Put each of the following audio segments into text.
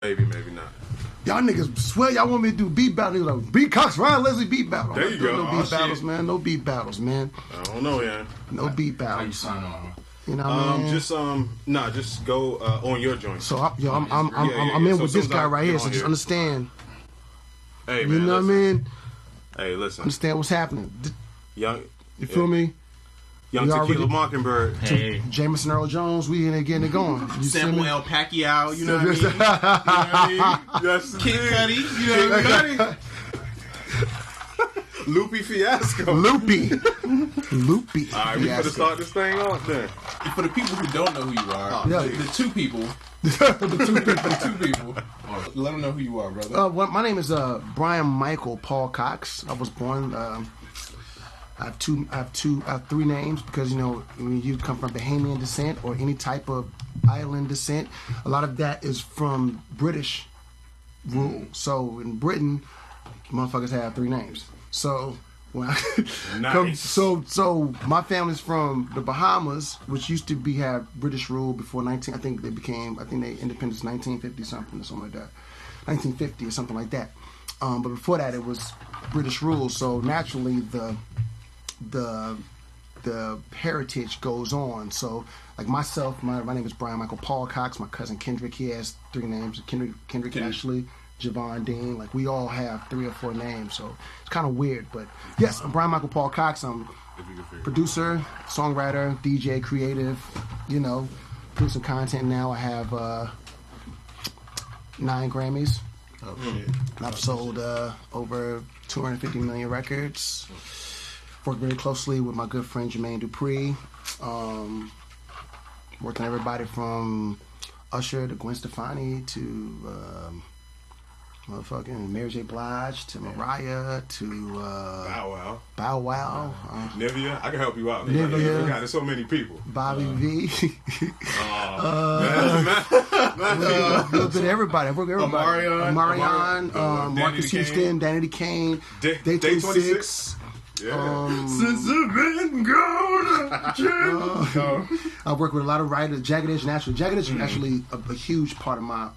Maybe not. Y'all niggas swear y'all want me to do beat battles. Niggas like, beat Cox, Ryan Leslie beat battle. There you go. No beat battles, man. No beat battles, man. I don't know, yeah. No beat battles. How you sign on? You know what I mean? Just go on your joint. So I'm in with this guy right here. So just understand. Hey, man. You know what I mean? Hey, listen. Understand what's happening. Young. You feel me? Young Tequila Mockingbird. Hey. Jameson Earl Jones, we in there getting it going. You Samuel L. Pacquiao, you know what I mean? You know what I mean? Yes, Kid Cudi, you know what I mean? Loopy Fiasco. Loopy. All right, we gotta start this thing off then. For the people who don't know who you are, the two people, let them know who you are, brother. Well, my name is Bryan Michael Cox. I was born. I have three names because, you know, when you come from Bahamian descent or any type of island descent, a lot of that is from British rule. So in Britain, motherfuckers have three names. So when I nice. so my family's from the Bahamas, which used to have British rule before I think they independence 1950 something or something like that, 1950 or something like that. But before that, it was British rule. So naturally, the heritage goes on. So like myself, my name is Bryan Michael Cox. My cousin Kendrick, he has three names. Kendrick Ashley, Javon Dean. Like we all have 3 or 4 names. So it's kind of weird. But yes, I'm Bryan Michael Cox. I'm producer, songwriter, DJ, creative. You know, producing content now. I have 9 Grammys. Oh shit! I've sold over 250 million records. Worked very closely with my good friend Jermaine Dupri. Worked on everybody from Usher to Gwen Stefani to motherfucking Mary J. Blige to Mariah to Bow Wow. Nivea, I can help you out. Nivea. There's so many people. Bobby V. Man. A little bit of everybody. I work with everybody. Marion, Marcus Houston, Danny Kane, Day 26. Yeah. Since I've been gone, I work with a lot of writers. Jagged Edge National. Jagged Edge is actually a huge part of my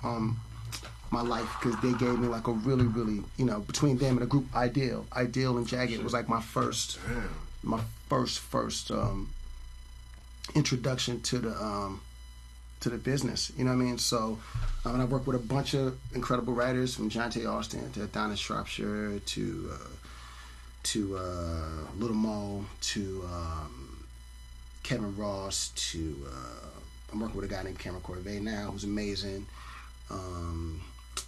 my life because they gave me like a really, really, you know, between them and the group Ideal and Jagged was like my first introduction to the business. You know what I mean? So and I work with a bunch of incredible writers from Jonte Austin to Donna Shropshire to Little Mo, to Kevin Ross, to I'm working with a guy named Cameron Corvée now, who's amazing.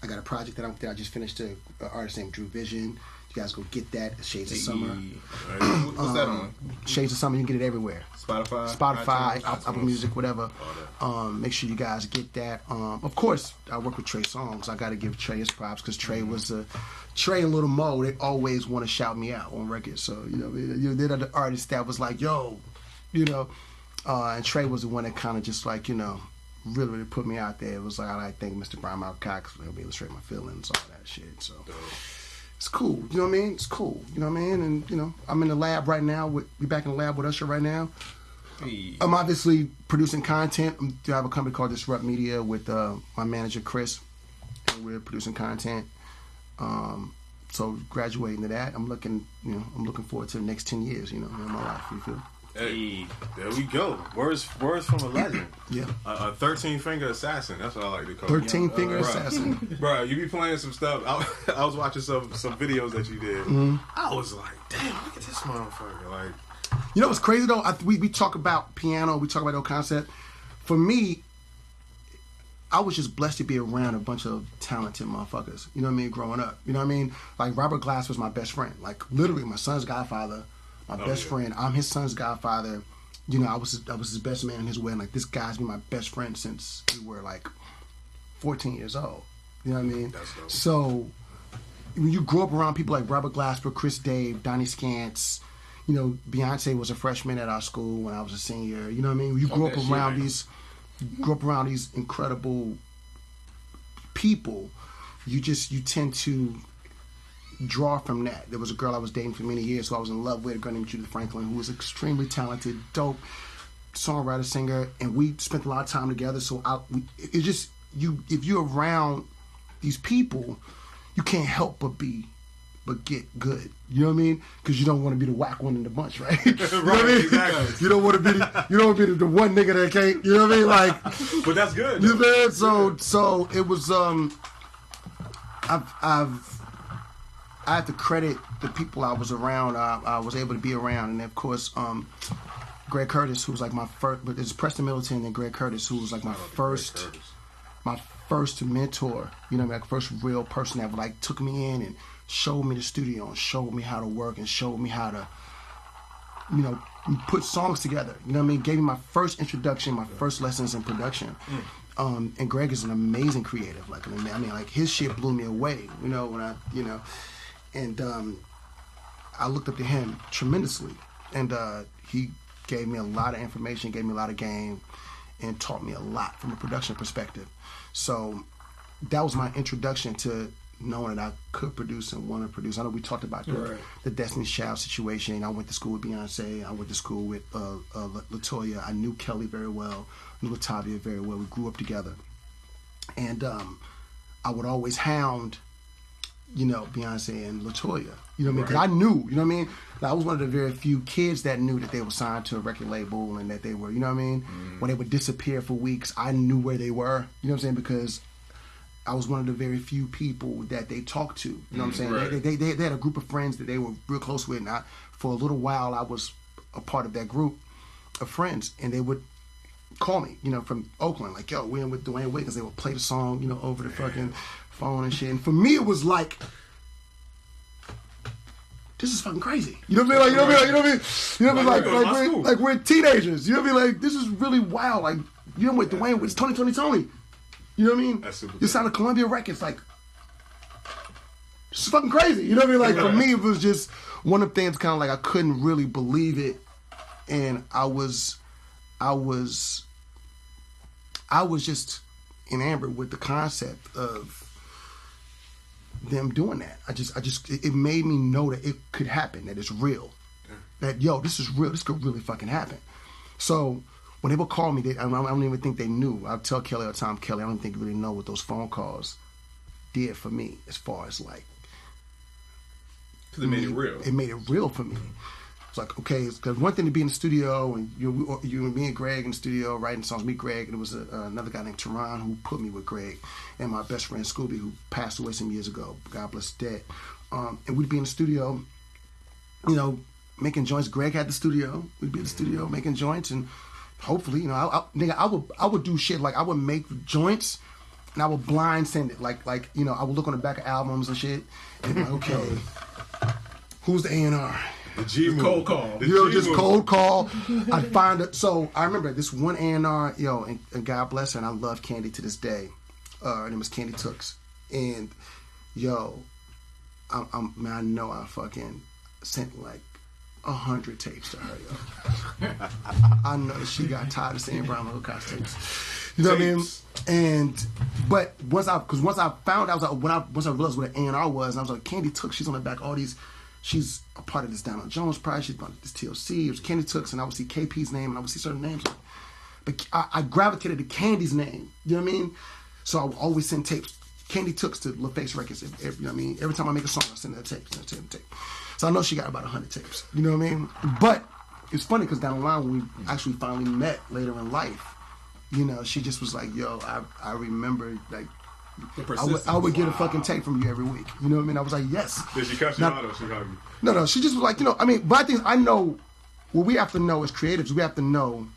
I got a project that I just finished, an artist named Drew Vision. You guys go get that. Shades of Summer. What's that on? Shades of Summer. You can get it everywhere. Spotify, Apple Music, whatever. Make sure you guys get that. Of course, I work with Trey Songz. I got to give Trey his props because Trey was Trey and Little Mo. They always want to shout me out on records. So you know, they're the artist that was like, yo, you know. And Trey was the one that kind of just like, you know, really, really put me out there. It was like, I thank Mr. Bryan Michael Cox for helping me illustrate my feelings, all that shit. So it's cool. You know what I mean? It's cool. You know what I mean? And you know, I'm in the lab right now. We back in the lab with Usher right now. Hey. I'm obviously producing content. I have a company called Disrupt Media with my manager Chris, and we're producing content. So graduating to that, I'm looking forward to the next 10 years. You know, in my life. You feel? Hey, there we go. Words from a legend. Yeah. A 13-finger assassin. That's what I like to call 13-finger assassin. Bro, you be playing some stuff. I was watching some videos that you did. Mm-hmm. I was like, damn, look at this motherfucker. Like, you know what's crazy though? We talk about piano. We talk about that concept. For me, I was just blessed to be around a bunch of talented motherfuckers. You know what I mean? Growing up. You know what I mean? Like Robert Glass was my best friend. Like literally my son's godfather. My best friend. I'm his son's godfather. You know, I was his best man in his wedding. Like this guy's been my best friend since we were like 14 years old. You know what I mean? That's dope. So when you grow up around people like Robert Glasper, Chris Dave, Donnie Scantz, you know, Beyonce was a freshman at our school when I was a senior. You know what I mean? You grew up around these incredible people. You tend to draw from that. There was a girl I was dating for many years who I was in love with, a girl named Judith Franklin, who was extremely talented, dope songwriter, singer, and we spent a lot of time together. So if you're around these people, you can't help but get good. You know what I mean? Because you don't want to be the whack one in the bunch, right? You know what I mean? Exactly. You don't want to be the one nigga that can't. You know what I mean? Like, but that's good. You know, so it was. I have to credit the people I was around. I was able to be around, and of course, Greg Curtis, who was like my first. But it's Preston Middleton and Greg Curtis, who was like my first mentor. You know, like first real person that like took me in and showed me the studio and showed me how to work and showed me how to, you know, put songs together. You know what I mean? Gave me my first introduction, my first lessons in production. And Greg is an amazing creative. Like, I mean, like his shit blew me away. You know, when I looked up to him tremendously, and he gave me a lot of information, gave me a lot of game, and taught me a lot from a production perspective. So that was my introduction to knowing that I could produce and want to produce. I know we talked about the Destiny's Child situation. I went to school with Beyonce. I went to school with LaToya. I knew Kelly very well, knew Latavia very well. We grew up together. And I would always hound, you know, Beyonce and LaToya. You know what I mean? Because I knew, you know what I mean? Like, I was one of the very few kids that knew that they were signed to a record label and that they were, you know what I mean? When they would disappear for weeks, I knew where they were. You know what I'm saying? Because I was one of the very few people that they talked to. You know what I'm saying? Right. They had a group of friends that they were real close with. And for a little while, I was a part of that group of friends. And they would call me, you know, from Oakland. Like, yo, we're in with Dwayne Wiggins. They would play the song, you know, over the fucking phone and shit. And for me, it was like, this is fucking crazy. You know what I mean? Like, you know what I mean? Like we're teenagers. You know what I mean? Like, this is really wild. Like, you're with Dwayne Wiggins, Tony. You know what I mean? You signed to Columbia Records, like, this is fucking crazy. You know what I mean? Like, for me, it was just one of the things kind of like I couldn't really believe it. And I was just enamored with the concept of them doing that. It made me know that it could happen, that it's real. That, yo, this is real. This could really fucking happen. So when they would call me, I don't even think they knew. I'd tell Kelly all the time, Kelly, I don't think you really know what those phone calls did for me as far as like... Because it made it real. It made it real for me. It's like, okay, because one thing to be in the studio, and you and me and Greg in the studio writing songs, me, Greg, and there was another guy named Teron who put me with Greg, and my best friend Scooby, who passed away some years ago, God bless his dead. And we'd be in the studio, you know, making joints. Greg had the studio. We'd be in the studio making joints, and hopefully, you know, I would do shit like I would make joints, and I would blind send it, like you know, I would look on the back of albums and shit, and be like, okay, who's the A&R? The cold call. You know, just cold call. I'd find it. So I remember this one A&R, yo, and God bless her, and I love Candy to this day. Her name was Candy Tooks, and yo, I know I fucking sent like 100 tapes to her, yo. I know she got tired of saying Bryan Michael Cox tapes. You know what I mean? But once I found out, once I realized what an A&R was, and I was like, Candy Tooks, she's on the back of all these. She's a part of this Donald Jones Prize. She's part of this TLC. It was Candy Tooks, and I would see KP's name, and I would see certain names. But I gravitated to Candy's name. You know what I mean? So I would always send tapes. Candy Tooks to LaFace Records. You know what I mean? Every time I make a song, I send her a tape. So I know she got about 100 tapes. You know what I mean? But it's funny because down the line, when we actually finally met later in life, you know, she just was like, yo, I remember, like, I would get a fucking tape from you every week. You know what I mean? I was like, yes. Did she cut you out or she hugged you? No. She just was like, you know, I mean, but I think I know what we have to know as creatives. We have to know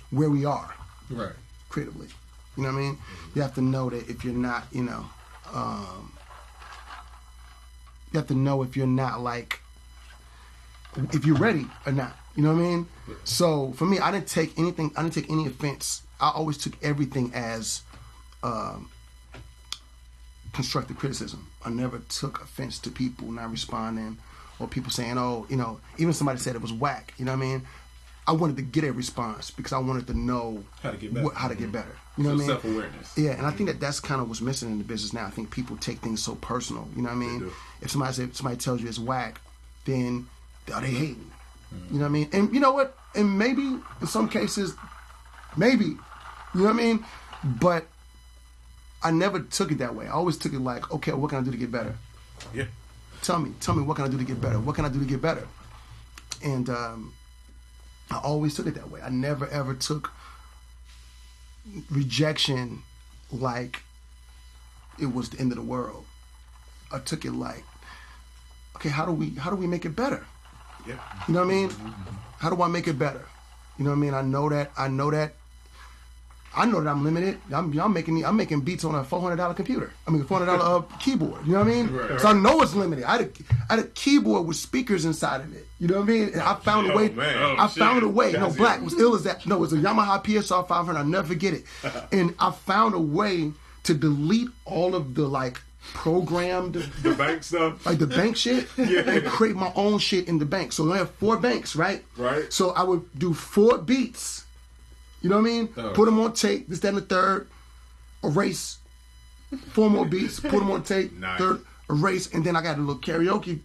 where we are, right, creatively. You know what I mean? You have to know that if you're not, you know, you have to know if you're not like, if you're ready or not. You know what I mean? Yeah. So for me, I didn't take any offense. I always took everything as constructive criticism. I never took offense to people not responding or people saying, oh, you know, even somebody said it was whack. You know what I mean? I wanted to get a response because I wanted to know how to get better. How to get better. You know what I mean? Self-awareness. Yeah, and I think that's kind of what's missing in the business now. I think people take things so personal. You know what I mean? If somebody tells you it's whack, then they hating. You know what I mean? And you know what? And maybe in some cases, maybe. You know what I mean? But I never took it that way. I always took it like, okay, what can I do to get better? Yeah. Tell me, what can I do to get better? What can I do to get better? And I always took it that way. I never ever took rejection like it was the end of the world. I took it like, okay, how do we make it better? Yeah. You know what I mean? How do I make it better? You know what I mean? I know that I'm limited. I'm making beats on a $400 computer. I mean, $400 keyboard. You know what I mean? Right. So I know it's limited. I had a keyboard with speakers inside of it. You know what I mean? And I found a way. Found a way. No, Black was ill as that. No, it was a Yamaha PSR 500. I'll never forget it. And I found a way to delete all of the like programmed the bank stuff, like the bank shit, and create my own shit in the bank. So I have 4 banks, right? Right. So I would do 4 beats. You know what I mean? Put them on tape, this, that, and the third, erase. 4 more beats, put them on tape, nice. Third, erase, and then I got a little karaoke,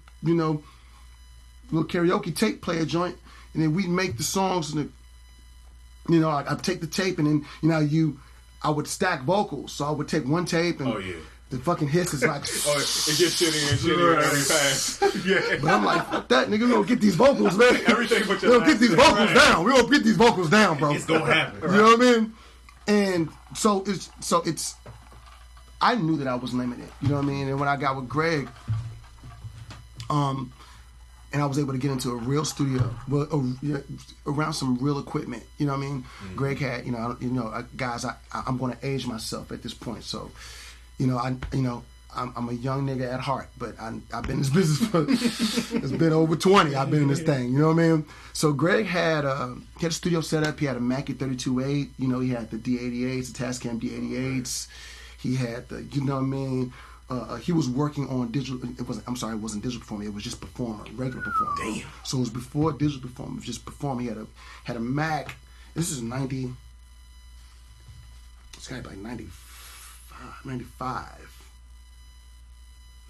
tape player joint, and then we make the songs, and I take the tape, and then, I would stack vocals, so I would take one tape, and the fucking hiss is like... it gets shitty and shitty every fast. Yeah. But I'm like, fuck that, nigga, we don't get these vocals, man. Everything but your We don't get these vocals down. We don't get these vocals down, bro. It's gonna happen. You know what I mean? And so it's I knew that I was limited. You know what I mean? And when I got with Greg, and I was able to get into a real studio, around some real equipment. You know what I mean? Mm-hmm. Greg had, guys. I'm going to age myself at this point, so. I'm a young nigga at heart, but I've been in this business for, it's been over 20. I've been in this thing, you know what I mean? So Greg had a studio set up. He had a Mackie 32.8, he had the D88s, the Tascam D88s. He had the, you know what I mean? He was working on digital, it wasn't digital performer, it was just performer, regular performer. Damn. So it was before digital performer, it was just performer. He had a Mac, this is 90, it's gotta be like 95,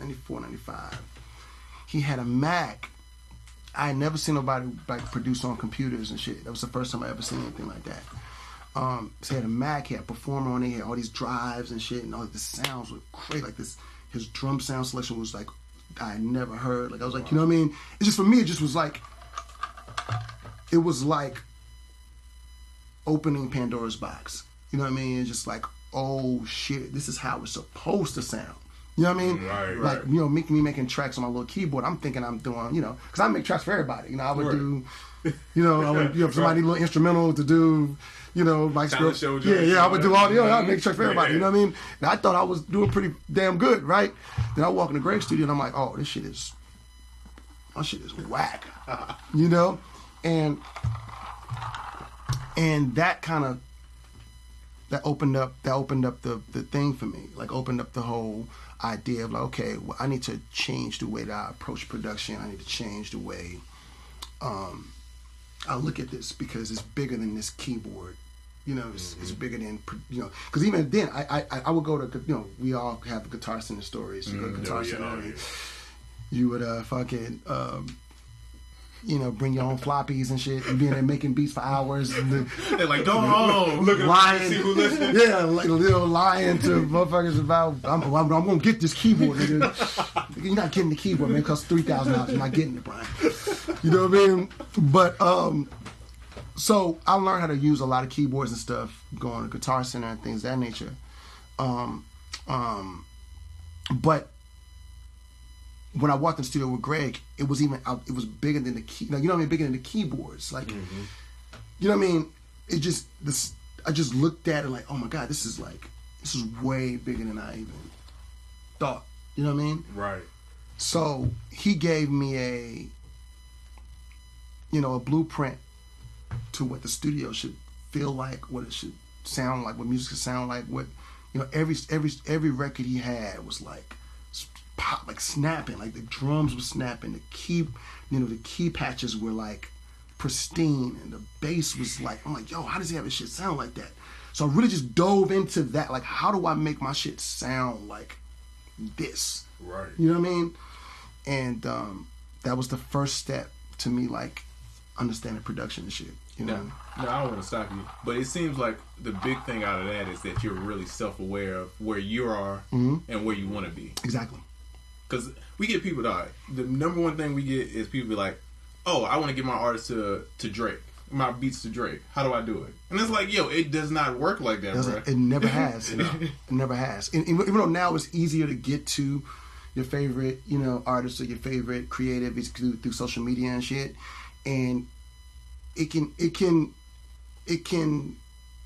94, 95. He had a Mac. I had never seen nobody like produce on computers and shit. That was the first time I ever seen anything like that. So he had a Mac, he had a performer on it, he had all these drives and shit, and all the sounds were crazy. Like this, his drum sound selection was like I had never heard. Like I was like, you know what I mean? It's just for me, it just was like, it was like opening Pandora's box. You know what I mean? It's just like, oh shit, this is how it's supposed to sound. You know what I mean? Right. Like, me making tracks on my little keyboard, I'm thinking I'm doing, because I make tracks for everybody. I would do, I would, somebody little instrumental to do, like, I would do all the, I would make tracks for everybody, you know what I mean? And I thought I was doing pretty damn good, right? Then I walk in the Greg's studio and I'm like, oh, my shit is whack, and that kind of, that opened up the thing for me, like opened up the whole idea of like, okay, well, I need to change the way that I approach production. I need to change the way I look at this, because it's bigger than this keyboard. It's bigger than, because even then I would go to, we all have Guitar Center stories. You go to Guitar Center, you would fucking bring your own floppies and shit, and being there making beats for hours. And they're like, go home, look at lying, see who listens. Yeah, like a little lying to motherfuckers about, I'm gonna get this keyboard, nigga. You're not getting the keyboard, man. It costs $3,000. You're not getting it, Brian. You know what I mean? But so I learned how to use a lot of keyboards and stuff, going to Guitar Center and things of that nature. But when I walked in the studio with Greg, it was bigger than the key. You know what I mean? Bigger than the keyboards. Like, you know what I mean? It just I just looked at it like, oh my God, this is way bigger than I even thought. You know what I mean? Right. So he gave me a blueprint to what the studio should feel like, what it should sound like, what music should sound like. What every record he had was like pop, like snapping, like the drums were snapping, the key patches were like pristine, and the bass was like, I'm like, yo, how does he have his shit sound like that? So I really just dove into that, like, how do I make my shit sound like this? Right. You know what I mean? And that was the first step to me, like, understanding production and shit. You know? No, I don't want to stop you, but it seems like the big thing out of that is that you're really self-aware of where you are and where you want to be. Exactly. Because we get people that the number one thing we get is people be like, "Oh, I want to get my artist to Drake, my beats to Drake. How do I do it?" And it's like, yo, it does not work like that, bro. It never has. It never has. And even though now it's easier to get to your favorite, artists or your favorite creative through social media and shit, and it can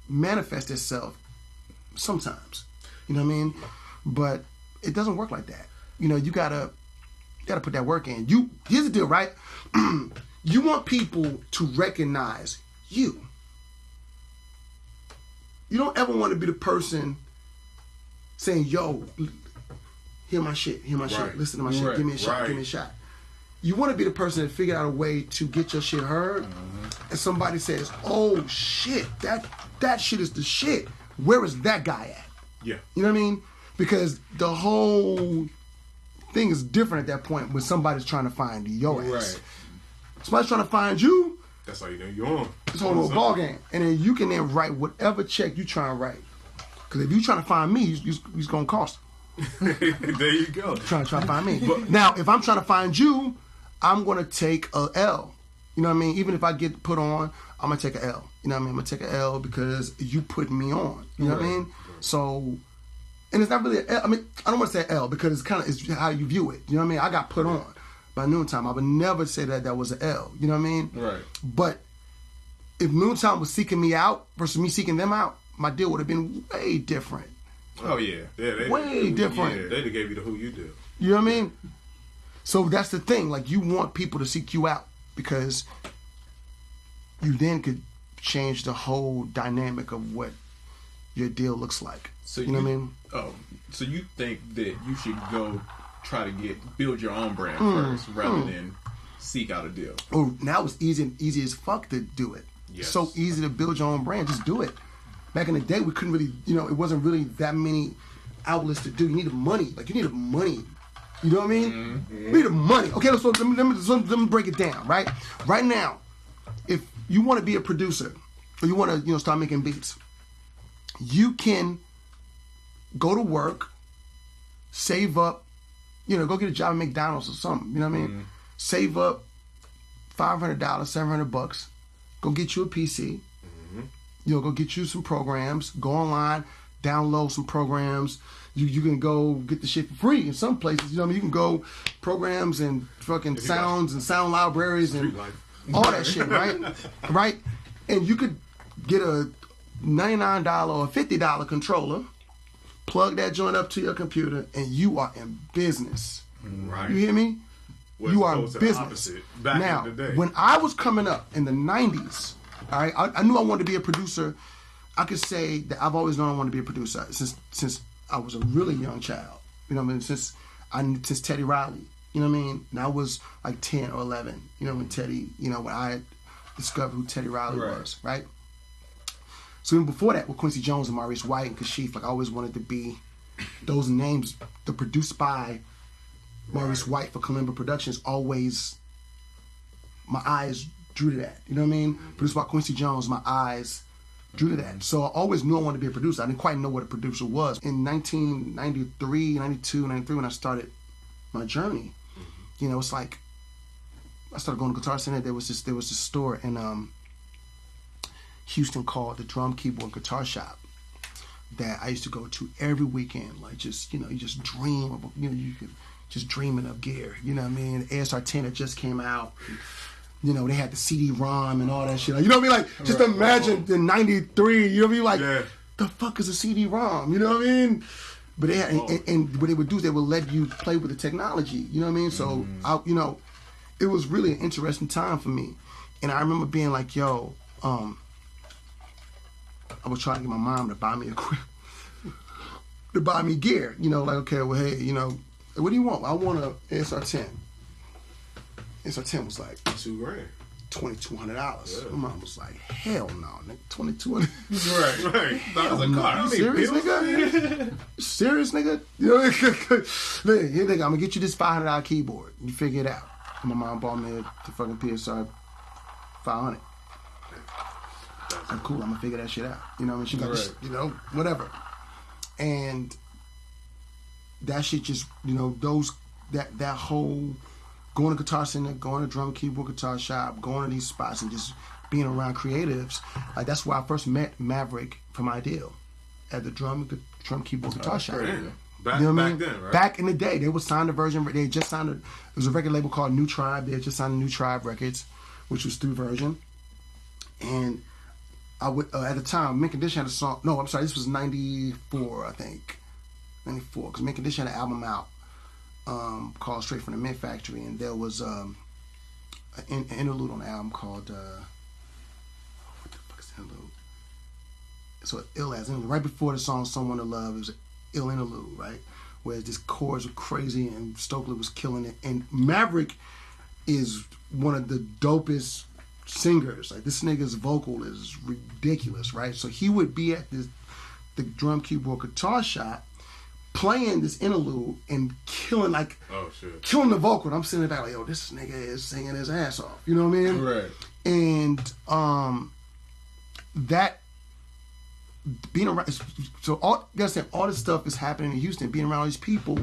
manifest itself sometimes. You know what I mean? But it doesn't work like that. You gotta put that work in. Here's the deal, right? You want people to recognize you. You don't ever want to be the person saying, "Yo, hear my shit, listen to my shit, give me a shot, give me a shot." You want to be the person that figured out a way to get your shit heard, and somebody says, "Oh shit, that shit is the shit. Where is that guy at?" Yeah. You know what I mean? Because the whole thing is different at that point when somebody's trying to find your ass. Right. Somebody's trying to find you. That's how you know you're on. It's a whole little ball game, and then you can then write whatever check you trying to write. Because if you trying to find me, you's gonna cost. There you go. Trying to find me. Now, if I'm trying to find you, I'm gonna take a L. You know what I mean? Even if I get put on, I'm gonna take a L. You know what I mean? I'm gonna take a L because you put me on. You know what I mean? So, and it's not really an L. I mean, I don't want to say L because it's how you view it. You know what I mean? I got put on by Noontime. I would never say that was an L. You know what I mean? Right. But if Noontime was seeking me out versus me seeking them out, my deal would have been way different. Oh yeah, way different. Yeah, they'd have gave you the who you do. You know what I mean? So that's the thing. Like, you want people to seek you out because you then could change the whole dynamic of what your deal looks like. So you know what I mean? Oh, so you think that you should go try to build your own brand first rather than seek out a deal? Oh, now it's easy as fuck to do it. Yes. So easy to build your own brand. Just do it. Back in the day, we couldn't really, it wasn't really that many outlets to do. You needed money. You needed money. You know what I mean? Mm-hmm. You needed money. Okay, so let me break it down, right? Right now, if you want to be a producer or you want to, start making beats, you can go to work, save up, go get a job at McDonald's or something. You know what I mean? Mm-hmm. Save up $500, $700, go get you a PC. Go get you some programs, go online, download some programs. You can go get the shit for free in some places. You know what I mean? You can go programs and fucking sounds and sound libraries and all that shit, right? Right? And you could get a $99 or $50 controller, plug that joint up to your computer, and you are in business. Right. You hear me? You are in business. Now, when I was coming up in the 90s, all right, I knew I wanted to be a producer. I could say that I've always known I wanted to be a producer since I was a really young child. You know what I mean? Since Teddy Riley. You know what I mean? And I was like 10 or 11. When Teddy, when I discovered who Teddy Riley was, right? So even before that, with Quincy Jones and Maurice White and Kashif, I always wanted to be those names. The produced by Maurice White for Kalimba Productions. Always, my eyes drew to that. You know what I mean? Produced by Quincy Jones, my eyes drew to that. So I always knew I wanted to be a producer. I didn't quite know what a producer was. In 1993, 92, 93, when I started my journey, it's like I started going to Guitar Center. There was this store in Houston called the Drum Keyboard Guitar Shop that I used to go to every weekend. You just dream of, you could just dreaming of gear. You know what I mean? The ASR 10 that just came out. They had the CD-ROM and all that shit. You know what I mean? Just imagine in 93, you know what I mean? The fuck is a CD-ROM? You know what I mean? But they had, and what they would do is they would let you play with the technology. You know what I mean? So, it was really an interesting time for me. And I remember being like, yo, I was trying to get my mom to buy me to buy me gear. Okay, well, hey, what do you want? I want an ASR 10. ASR 10 was like $2,000. $2,200. Yeah. My mom was like, hell no, nigga, $2,200. Right. That was a car. You serious, nigga? Serious, nigga? Here, nigga, I'm gonna get you this $500 keyboard. You figure it out. And my mom bought me the fucking PSR 500. I'm cool. I'm gonna figure that shit out. You know what I mean? She got this, you know, whatever. And that shit just, you know, that whole going to Guitar Center, going to drum, keyboard, guitar shop, going to these spots and just being around creatives. That's where I first met Maverick from Ideal at the drum, keyboard, guitar shop. Back, you know what back I mean? then, right? Back in the day, they would sign the version. They had just signed it was a record label called New Tribe. They had just signed New Tribe Records, which was through Version. And I would at the time, Mint Condition had a song. No, I'm sorry, this was '94, I think, '94, because Mint Condition had an album out called Straight from the Mint Factory, and there was an interlude on the album called what the fuck is the interlude? So ill as interlude. Right before the song "Someone to Love," it was an ill interlude, right? Whereas this chorus was crazy and Stokely was killing it, and Maverick is one of the dopest singers. Like, this nigga's vocal is ridiculous, right? So he would be at the drum, keyboard, guitar shop playing this interlude and killing killing the vocal. And I'm sitting there like, yo, this nigga is singing his ass off. You know what I mean? Right. And that being around, so all this stuff is happening in Houston. Being around all these people,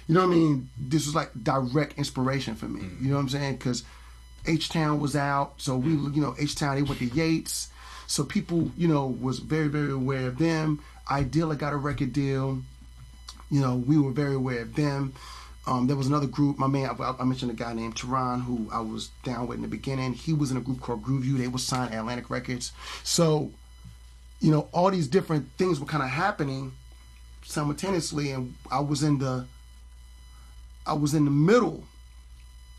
you know what I mean? This was like direct inspiration for me. You know what I'm saying? Because H-Town was out, so we, you know, H-Town, they went to Yates, so people, you know, was very, very aware of them. Ideal got a record deal, you know, we were very aware of them. There was another group, my man, I mentioned a guy named Tehran, who I was down with in the beginning. He was in a group called Groove You. They were signed at Atlantic Records. So, you know, all these different things were kind of happening simultaneously, and I was in the middle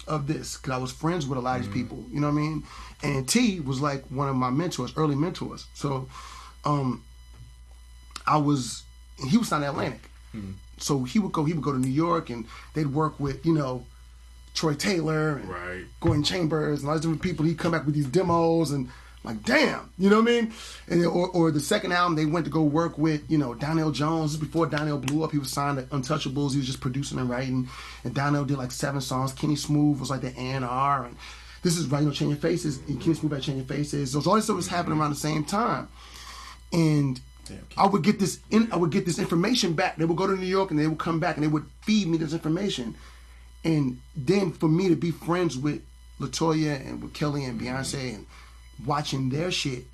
of this because I was friends with a lot of these people, you know what I mean? And T was like one of my mentors, early mentors. So he was signed at Atlantic. So he would go to New York and they'd work with, you know, Troy Taylor and Gordon Chambers and all these different people. He'd come back with these demos and like, damn, you know what I mean? And or the second album, they went to go work with, you know, Donnell Jones. This is before Donnell blew up. He was signed to Untouchables. He was just producing and writing. And Donnell did like 7 songs. Kenny Smooth was like the A&R. And this is right, you know, Change Your Faces. And Kenny Smooth had Change Your Faces. So all this stuff was happening around the same time. And I would get this information back. They would go to New York and they would come back and they would feed me this information. And then for me to be friends with LaToya and with Kelly and Beyonce and watching their shit,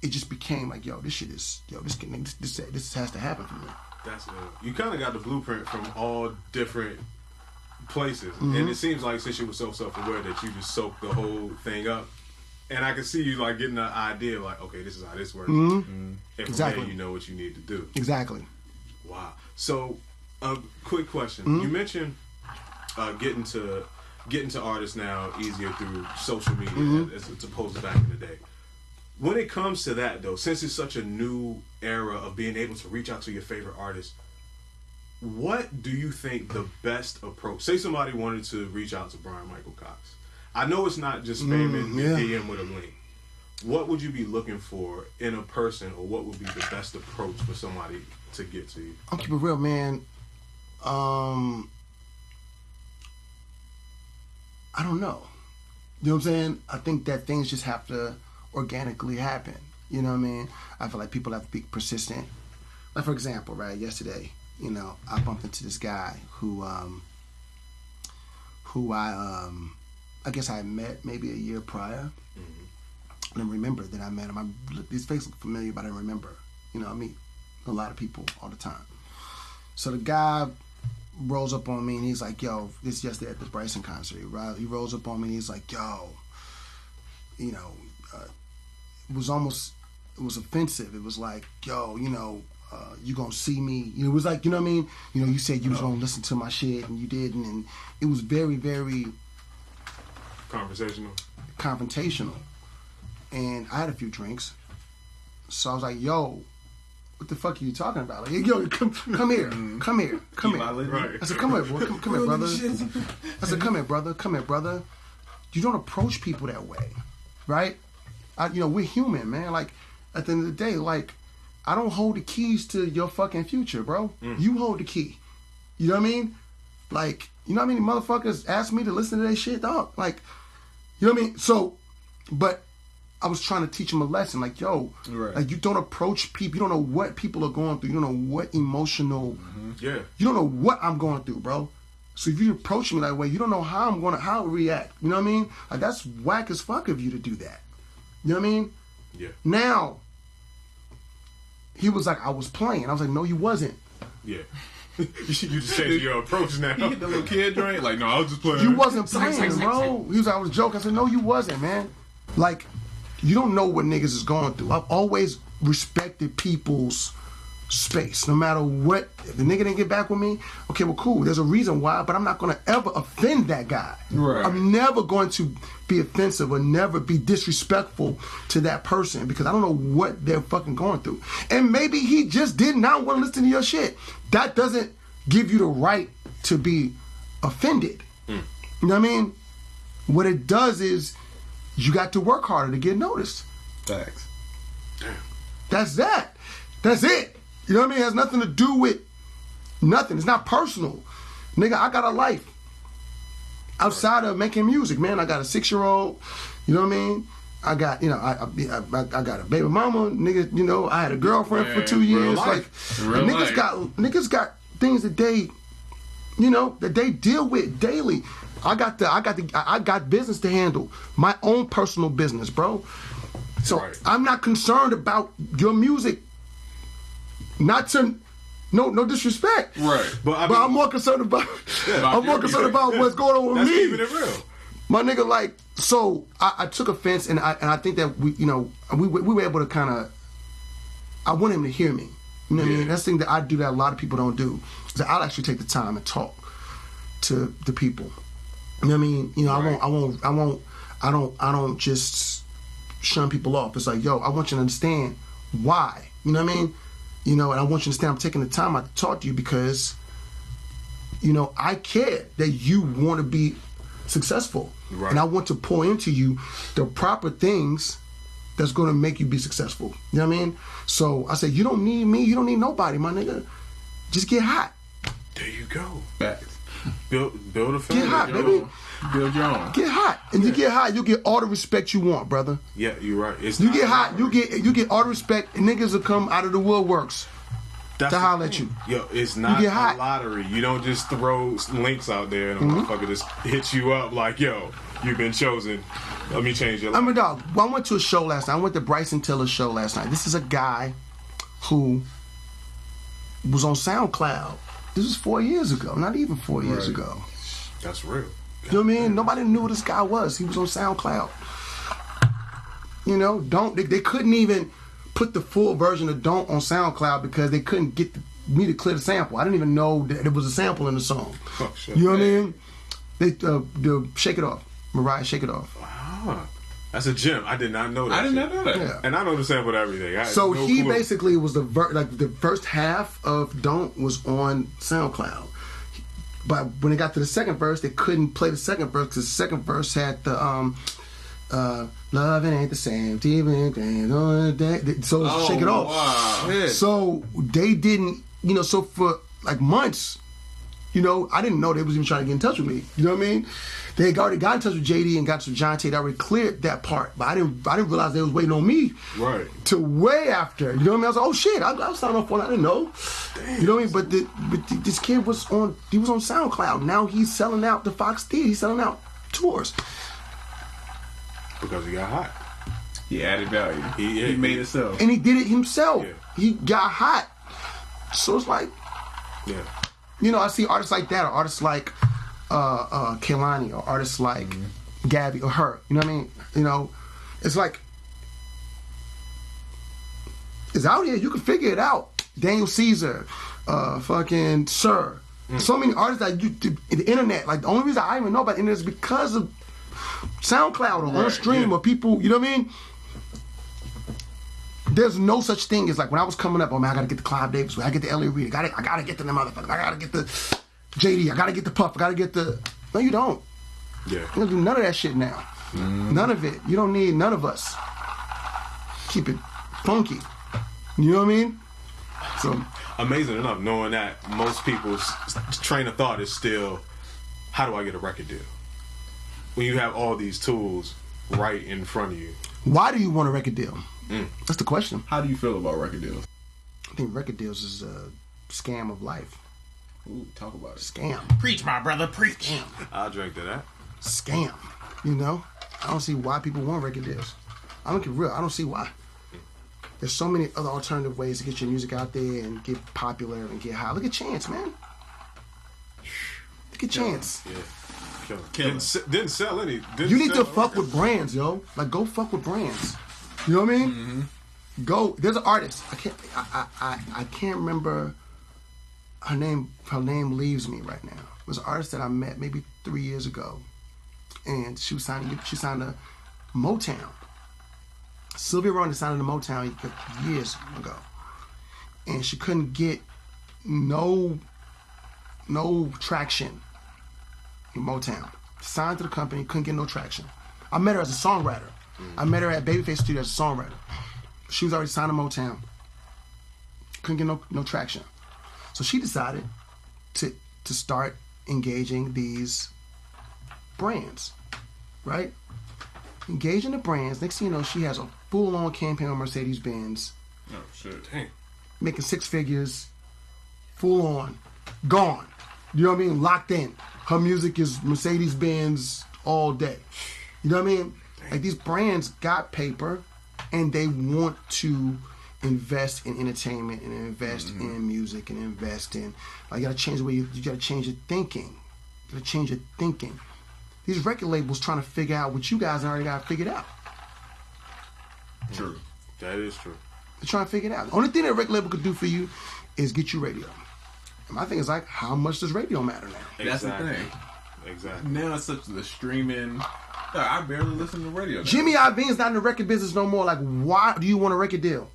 it just became like, yo, this shit is, this has to happen for me. That's it. You kind of got the blueprint from all different places, and it seems like since you were so self-aware that you just soaked the whole thing up, and I can see you like getting the idea like, okay, this is how this works, and from there you know what you need to do. Exactly. Wow. So, quick question: you mentioned getting to artists now easier through social media as opposed to back in the day. When it comes to that, though, since it's such a new era of being able to reach out to your favorite artists, what do you think the best approach? Say somebody wanted to reach out to Bryan Michael Cox. I know it's not just spamming your DM with a link. What would you be looking for in a person, or what would be the best approach for somebody to get to you? I'll keep it real, man. I don't know. You know what I'm saying? I think that things just have to organically happen. You know what I mean? I feel like people have to be persistent. Like, for example, right, yesterday, you know, I bumped into this guy who I guess I had met maybe a year prior. I didn't remember that I met him. His face looked familiar, but I didn't remember. You know, I meet a lot of people all the time. So the guy rolls up on me and he's like, yo, this is yesterday at this Bryson concert, right? He rolls up on me and he's like, yo, you know, it was offensive. It was like, yo, you know, you gonna see me. You know, it was like, you know what I mean? You know, you said you was gonna listen to my shit and you didn't, and it was very, very confrontational. And I had a few drinks. So I was like, yo, what the fuck are you talking about? Like, yo, come here. Right. I said, come here, boy. Come here, brother. I said, come here, brother. You don't approach people that way, right? You know, we're human, man. Like, at the end of the day, like, I don't hold the keys to your fucking future, bro. You hold the key. You know what I mean? Like, you know how many motherfuckers ask me to listen to that shit, dog? Like, you know what I mean? So, but I was trying to teach him a lesson. Like, yo, like you don't approach people. You don't know what people are going through. You don't know what emotional. Yeah. You don't know what I'm going through, bro. So if you approach me that way, you don't know how how I react. You know what I mean? Like that's whack as fuck of you to do that. You know what I mean? Yeah. Now, he was like, I was playing. I was like, no, you wasn't. Yeah. You just changed your approach now. He hit the little kid joint. Like, no, I was just playing. You wasn't playing, bro. He was like, I was joking. I said, no, you wasn't, man. Like, you don't know what niggas is going through. I've always respected people's space, no matter what. If the nigga didn't get back with me, okay, well, cool. There's a reason why, but I'm not going to ever offend that guy. Right. I'm never going to be offensive or never be disrespectful to that person because I don't know what they're fucking going through. And maybe he just did not want to listen to your shit. That doesn't give you the right to be offended. You know what I mean? What it does is you got to work harder to get noticed. Facts. Damn. That's that. That's it. You know what I mean? It has nothing to do with nothing. It's not personal. Nigga, I got a life outside of making music, man. I got a 6-year-old. You know what I mean? I got, I got a baby mama, nigga. You know, I had a girlfriend for 2 years. Like, niggas got things that they, that they deal with daily. I got business to handle, my own personal business, bro. So I'm not concerned about your music. Not to, no disrespect. Right. But I'm more concerned about, about what's going on with me. Keeping it real. My nigga, like, so I took offense, and I think that we were able to kind of. I want him to hear me. You know what I mean? That's the thing that I do that a lot of people don't do. Is that I'll actually take the time and talk to the people. You know what I mean? I don't just shun people off. It's like, yo, I want you to understand why. You know what I mean? And I want you to understand I'm taking the time out to talk to you because, I care that you want to be successful. Right. And I want to pour into you the proper things that's going to make you be successful. You know what I mean? So I said, you don't need me. You don't need nobody, my nigga. Just get hot. There you go. Facts. Build a family. Get hot, baby. Build your own. Get hot. And you get hot, you get all the respect you want, brother. Yeah, you're right. You get hot, you get all the respect, and niggas will come out of the woodworks to holler at you. Yo, it's not a lottery. You don't just throw links out there and a motherfucker just hits you up like, yo, you've been chosen. Let me change your life. I'm a dog. I went to a show last night. I went to Bryson Tiller's show last night. This is a guy who was on SoundCloud. This was 4 years ago. Not even 4 years ago. That's real. You know what I mean? Nobody knew who this guy was. He was on SoundCloud. They couldn't even put the full version of Don't on SoundCloud because they couldn't get me to clear the sample. I didn't even know that there was a sample in the song. Oh, shit. You know what I mean? They Shake It Off. Mariah, Shake It Off. Wow. That's a gem. I did not know that. I did not know that. Yeah. And I know the sample to everything. So he basically was the first half of Don't was on SoundCloud. But when it got to the second verse, they couldn't play the second verse because the second verse had the love it ain't the same. So Shake It Off. Wow. Yeah. So they didn't, so for like months, I didn't know they was even trying to get in touch with me. You know what I mean? They had already got in touch with JD and got to John Tate. They already cleared that part, but I didn't realize they was waiting on me. Right. To way after. You know what I mean? I was like, oh shit, I was signed off on it. I didn't know. Damn. You know what I mean? But this kid was on SoundCloud. Now he's selling out the Fox Theater. He's selling out tours. Because he got hot. He added value. He made it so. And he did it himself. Yeah. He got hot. So it's like, yeah. I see artists like that, or artists like Kehlani, or artists like Gabby, or her. You know what I mean? It's like, it's out here. You can figure it out. Daniel Caesar, fucking Sir. So many artists that the internet. Like the only reason I even know about the internet is because of SoundCloud or on stream or people. You know what I mean? There's no such thing as like when I was coming up. Oh man, I gotta get the Clive Davis. I gotta get the L.A. Reid. I gotta get the motherfucker. I gotta get the JD. I gotta get the Puff. I gotta get the. No, you don't. Yeah. You don't do none of that shit now. None of it. You don't need none of us. Keep it funky. You know what I mean? So amazing enough, knowing that most people's train of thought is still, how do I get a record deal? When you have all these tools right in front of you. Why do you want a record deal? That's the question. How do you feel about record deals? I think record deals is a scam of life. Ooh, talk about it. Scam. Preach, my brother, preach. Scam. I'll drink to that. Scam. You know? I don't see why people want record deals. I'm gonna get real. I don't see why. There's so many other alternative ways to get your music out there and get popular and get high. Look at Chance, man. Look at Chance. Yeah. Didn't sell any. You need to fuck with brands, yo. Like, go fuck with brands. You know what I mean? Mm-hmm. Go. There's an artist. I can't remember her name. Her name leaves me right now. It was an artist that I met maybe 3 years ago, and she signed to Motown. Sylvia Rowland signed to Motown years ago, and she couldn't get no traction in Motown. Signed to the company, couldn't get no traction. I met her as a songwriter. I met her at Babyface Studio as a songwriter. She was already signed to Motown. Couldn't get no traction. So she decided to start engaging these brands, right? Engaging the brands. Next thing you know, she has a full-on campaign on Mercedes-Benz. Oh, shit. Dang. Making 6 figures. Full-on. Gone. You know what I mean? Locked in. Her music is Mercedes-Benz all day. You know what I mean? Like, these brands got paper, and they want to invest in entertainment and invest in music and invest in, like, you gotta change the way you gotta change your thinking. You gotta change your thinking. These record labels trying to figure out what you guys already got figured out. True. That is true. They're trying to figure it out. The only thing that a record label could do for you is get you radio. And my thing is, like, how much does radio matter now? That's the thing. Exactly. Now it's such the streaming. I barely listen to radio now. Jimmy Iovine's not in the record business no more. Like, why do you want a record deal?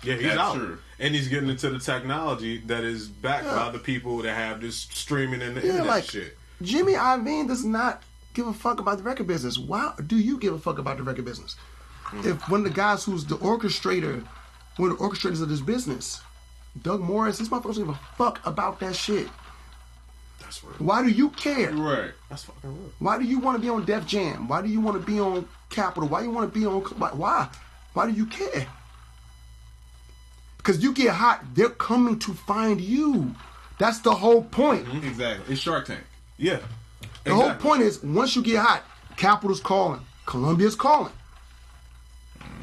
Yeah, he's That's out. true. And he's getting into the technology that is backed by the people that have this streaming and the internet like, shit. Jimmy Iovine does not give a fuck about the record business. Why do you give a fuck about the record business? If one of the guys who's the orchestrator, one of the orchestrators of this business, Doug Morris, this motherfucker doesn't give a fuck about that shit. That's real. Why do you care? Right. That's fucking real. Why do you want to be on Def Jam? Why do you want to be on Capitol? Why do you want to be on... Why? Why do you care? Because you get hot, they're coming to find you. That's the whole point. Exactly. It's Shark Tank. Yeah. The whole point is, once you get hot, Capitol's calling, Columbia's calling,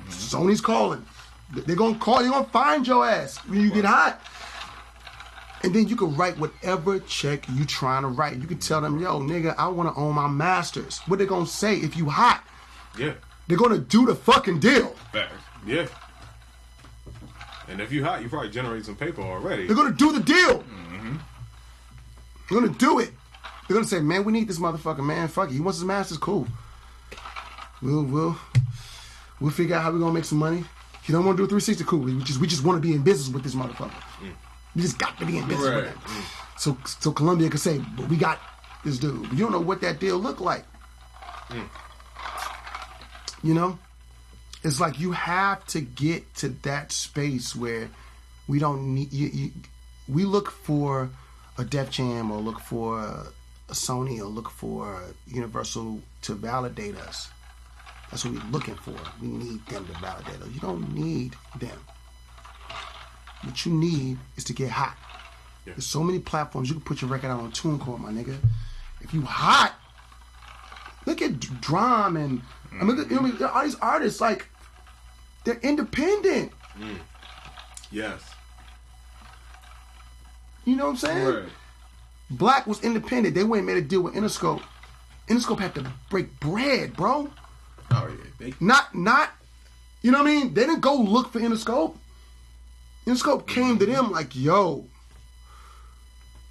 Sony's calling. They're gonna call. They're gonna find your ass when you get hot, and then you can write whatever check you trying to write. You can tell them, "Yo, nigga, I want to own my masters." What they gonna say if you hot? Yeah. They're gonna do the fucking deal. Facts. Yeah. And if you hot, you probably generate some paper already. They're gonna do the deal. They're gonna do it. They're gonna say, "Man, we need this motherfucker, man. Fuck it. He wants his masters. Cool. We'll figure out how we're gonna make some money. He don't want to do a 360. Cool. We just want to be in business with this motherfucker. We just got to be in business with him." So Columbia could say, "But we got this dude." But you don't know what that deal looked like. You know, it's like you have to get to that space where we don't need. We look for a Def Jam or look for a Sony or look for Universal to validate us. That's what we're looking for. We need them to validate us. You don't need them. What you need is to get hot. Yeah. There's so many platforms you can put your record out on TuneCore, my nigga. If you hot, look at Drum and I mean, all these artists, like, they're independent. Yes. You know what I'm saying? Right. Black was independent. They went and made a deal with Interscope. Interscope had to break bread, bro. Oh yeah. Not. You know what I mean? They didn't go look for Interscope. Interscope came to them like, "Yo,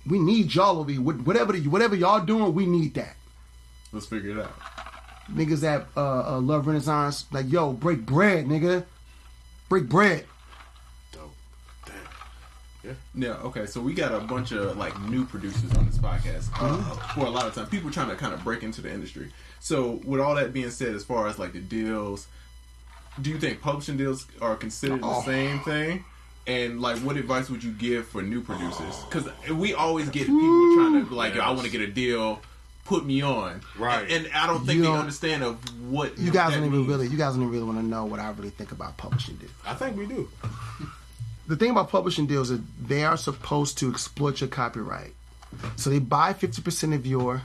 we need y'all over here. Whatever y'all doing, we need that." Let's figure it out. Niggas at Love Renaissance, like, "Yo, break bread, nigga. Break bread." Dope. Damn. Yeah. Yeah, okay, so we got a bunch of like new producers on this podcast. For a lot of time, people trying to kind of break into the industry. So with all that being said, as far as like the deals, do you think publishing deals are considered the same thing? And like, what advice would you give for new producers? Because we always get people trying to be like, "Yo, I want to get a deal put me on. Right. And I don't think they understand of what you guys don't even means. you guys don't even really want to know what I really think about publishing deals. I think we do. The thing about publishing deals is they are supposed to exploit your copyright. So they buy 50% of your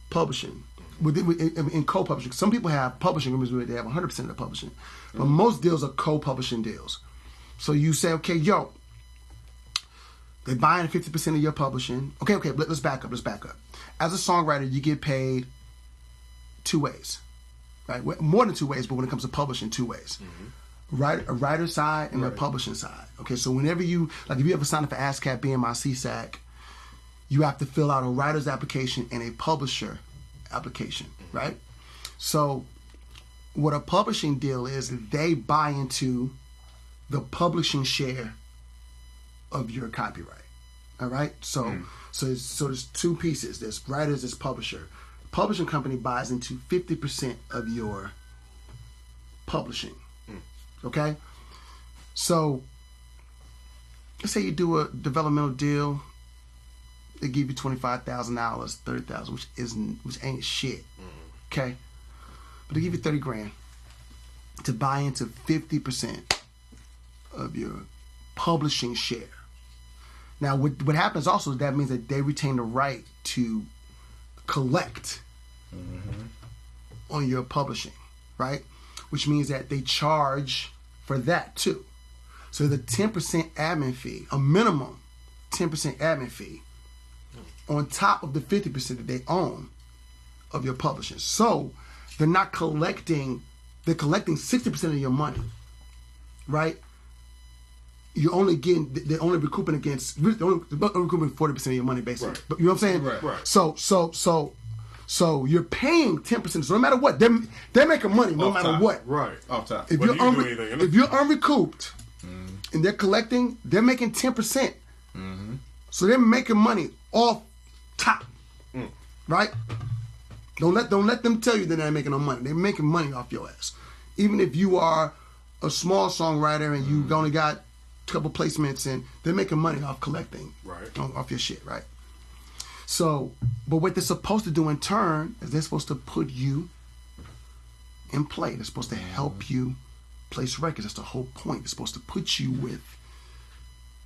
publishing. In co-publishing, some people have publishing agreements where they have 100% of the publishing, but most deals are co-publishing deals. So you say, okay, yo, they're buying 50% of your publishing. Okay, let's back up. As a songwriter, you get paid two ways, right? More than two ways, but when it comes to publishing, two ways. A writer side and a publishing side. Okay, so whenever you, like if you ever sign up for ASCAP, BMI, CSAC, you have to fill out a writer's application and a publisher application, right? So what a publishing deal is, they buy into the publishing share of your copyright. All right? So there's two pieces. There's writers, there's publisher. Publishing company buys into 50% of your publishing. Okay? So let's say you do a developmental deal. They give you $25,000, $30,000, which ain't shit. Okay? But they give you $30,000 to buy into 50% of your publishing share. Now, what happens also is that means that they retain the right to collect on your publishing, right? Which means that they charge for that too. So the 10% admin fee, a minimum 10% admin fee, on top of the 50% that they own of your publishing. So they're not collecting, they're collecting 60% of your money, right? You're only getting, they're only recouping against, they're only recouping 40% of your money basically. Right. But you know what I'm saying? Right. So you're paying 10%. So no matter what, they're making money no matter what. Right. Off top. If you're unrecouped and they're collecting, they're making 10%. So they're making money off top, right? Don't let them tell you they're not making no money. They're making money off your ass. Even if you are a small songwriter and you've only got a couple placements, and they're making money off collecting, off your shit, right? So, but what they're supposed to do in turn is they're supposed to put you in play. They're supposed to help you place records. That's the whole point. They're supposed to put you with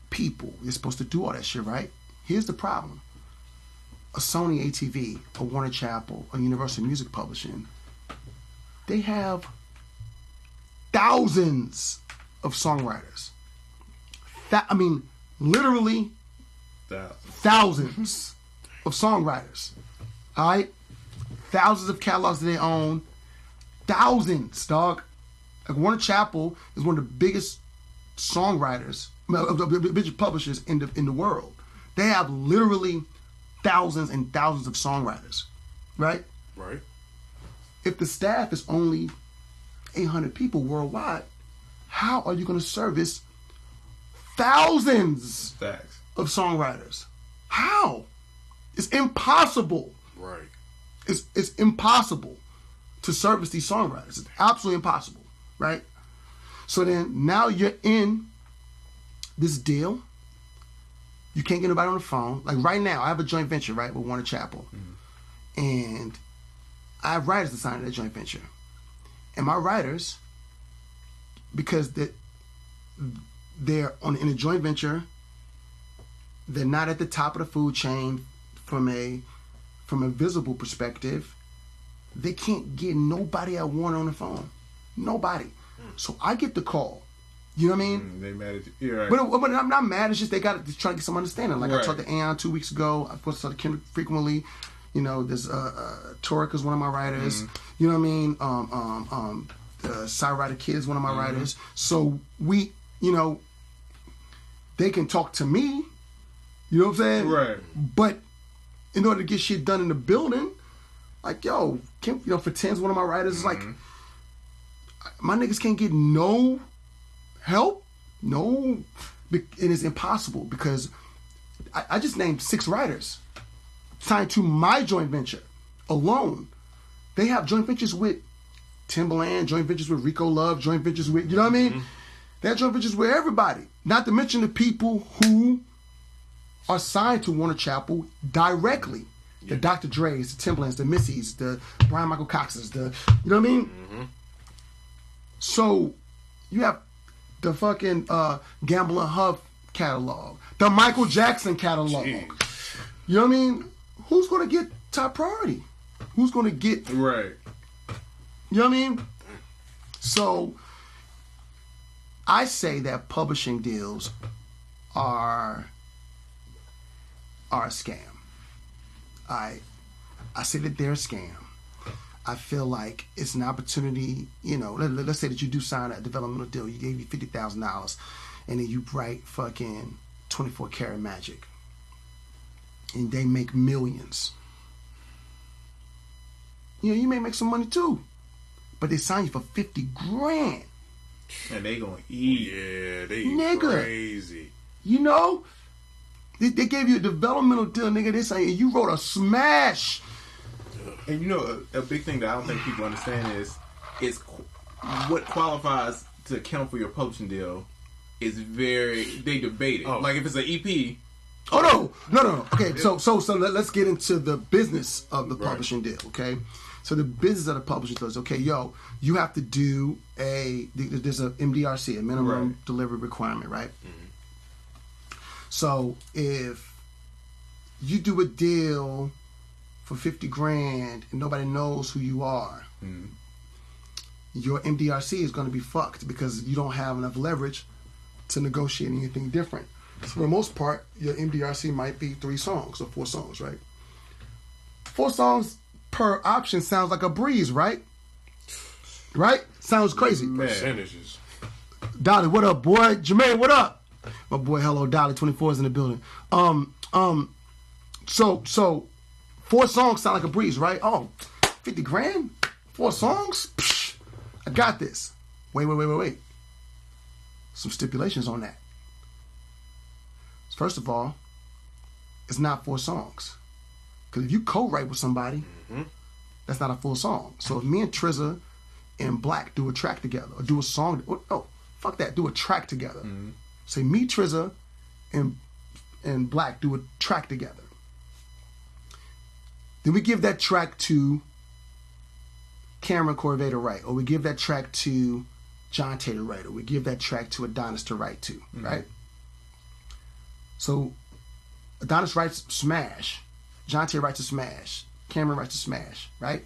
people. You're supposed to do all that shit, right? Here's the problem. A Sony ATV, a Warner Chappell, a Universal Music Publishing, they have thousands of songwriters. Literally thousands of songwriters. All right? Thousands of catalogs that they own. Thousands, dog. Like Warner Chappell is one of the biggest songwriters, the biggest publishers in the world. They have literally thousands and thousands of songwriters, right? Right. If the staff is only 800 people worldwide, how are you going to service thousands of songwriters? How? It's impossible. Right. It's impossible to service these songwriters. It's absolutely impossible, right? So then now you're in this deal. You can't get anybody on the phone. Like right now, I have a joint venture, right, with Warner Chappell. And I have writers assigned to that joint venture. And my writers, because they're in a joint venture, they're not at the top of the food chain from a visible perspective, they can't get nobody at Warner on the phone. Nobody. So I get the call. You know what I mean? They mad at you. Yeah, right. But I'm not mad. It's just they got to try to get some understanding. Like I talked to Aeon 2 weeks ago. Of course, I talk to Kendrick frequently. You know, there's Torek is one of my writers. You know what I mean? Cyrida Kid is one of my writers. So we, they can talk to me. You know what I'm saying? Right. But in order to get shit done in the building, like for Ten's one of my writers. It's like my niggas can't get no help, and it's impossible because I just named 6 writers signed to my joint venture alone. They have joint ventures with Timbaland, joint ventures with Rico Love, joint ventures with, you know what I mean? They have joint ventures with everybody. Not to mention the people who are signed to Warner Chappell directly. The Dr. Dre's, the Timbalands, the Missy's, the Bryan Michael Cox's, you know what I mean? Mm-hmm. So you have the fucking Gamble and Huff catalog, the Michael Jackson catalog. Jeez. You know what I mean? Who's gonna get top priority? Who's gonna get right? You know what I mean? So I say that publishing deals are a scam. I say that they're a scam. I feel like it's an opportunity, you know, let's say that you do sign a developmental deal, you gave you $50,000 and then you write fucking 24 Karat Magic and they make millions. You know, you may make some money too, but they sign you for $50,000. And they gonna eat. Yeah, they eat nigga, crazy. You know? They gave you a developmental deal, nigga. They saying you wrote a smash. And you know, a big thing that I don't think people understand is what qualifies to count for your publishing deal is they debate it. Oh. Like if it's an EP. Oh no. Okay, so let's get into the business of the publishing deal. Okay, so the business of the publishing deal is okay. Yo, you have to do there's a MDRC, a minimum delivery requirement, right? Mm-hmm. So if you do a deal for $50,000 and nobody knows who you are, your MDRC is going to be fucked because you don't have enough leverage to negotiate anything different. So for the most part, your MDRC might be 3 songs or 4 songs, right? 4 songs per option sounds like a breeze, right? Right? Sounds crazy. Percentages. Dolly, what up, boy? Jermaine, what up? My boy, hello, Dolly. 24 is in the building. So 4 songs sound like a breeze, right? Oh, $50,000? 4 songs? Psh, I got this. Wait. Some stipulations on that. First of all, it's not 4 songs. Because if you co-write with somebody, that's not a full song. So if me and Triz and Black do a track together, or do a song, fuck that, do a track together. Say me, Triz and Black do a track together. Then we give that track to Cameron Corvée to write, or we give that track to John Tay to write, or we give that track to Adonis to write to, right? So Adonis writes Smash, John Tay writes a Smash, Cameron writes a Smash, right?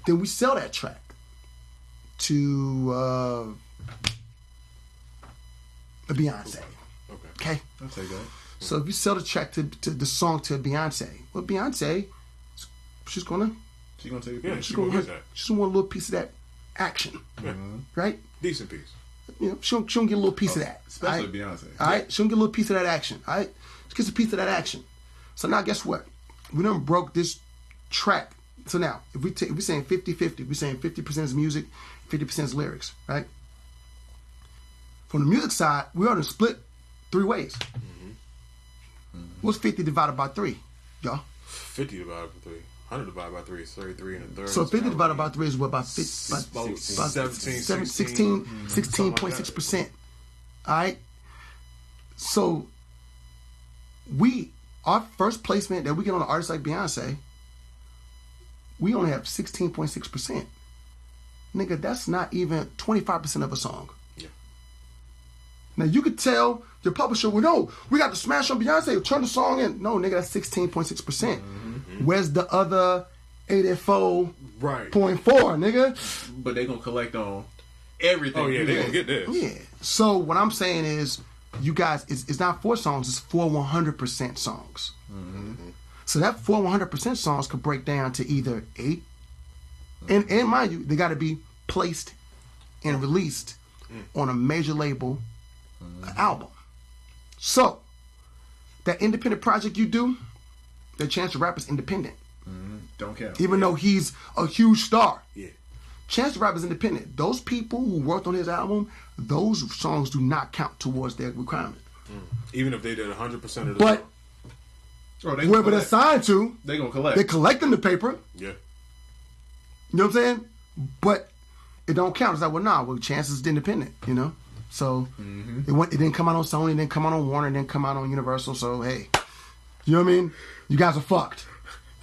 Then we sell that track to a Beyonce. Okay. I'll take that. So if you sell the track to the song to Beyonce, well, Beyonce, she's gonna take it. Yeah, she's gonna want a little piece of that action, right? Decent piece. You know, she'll get a little piece of that. Especially Beyonce. All right, she'll get a little piece of that action. All right, she gets a piece of that action. So now, guess what? We done broke this track. So now, if we're saying 50-50, we're saying 50% is music, 50% is lyrics, right? From the music side, we ought to split 3 ways. What's 50 divided by 3, y'all? 50 divided by 3. 100 divided by 3 is 33 and a third. So 50 divided by 3 is what, about 16.6%. All right? So our first placement that we get on an artist like Beyonce, we only have 16.6%. Nigga, that's not even 25% of a song. Yeah. Now you could tell your publisher, well, no, we got to smash on Beyonce, turn the song in. No, nigga, that's 16.6%. Where's the other 84.4, nigga? But they gonna collect on everything. Oh yeah, they gonna get this. Yeah. So what I'm saying is, you guys, it's not 4 songs, it's 4 100% songs. So that 4 100% songs could break down to either 8, and mind you, they got to be placed and released on a major label album. So that independent project you do, that Chance the Rapper's independent. Don't count. Even though he's a huge star. Yeah. Chance the Rapper's independent. Those people who worked on his album, those songs do not count towards their requirement. Even if they did 100% of the But whoever they're signed to, they gonna collect. They're collecting the paper. Yeah. You know what I'm saying? But it don't count. It's like, well, Chance is independent, you know? So it didn't come out on Sony, it didn't come out on Warner, it didn't come out on Universal, so hey, You know what I mean? You guys are fucked.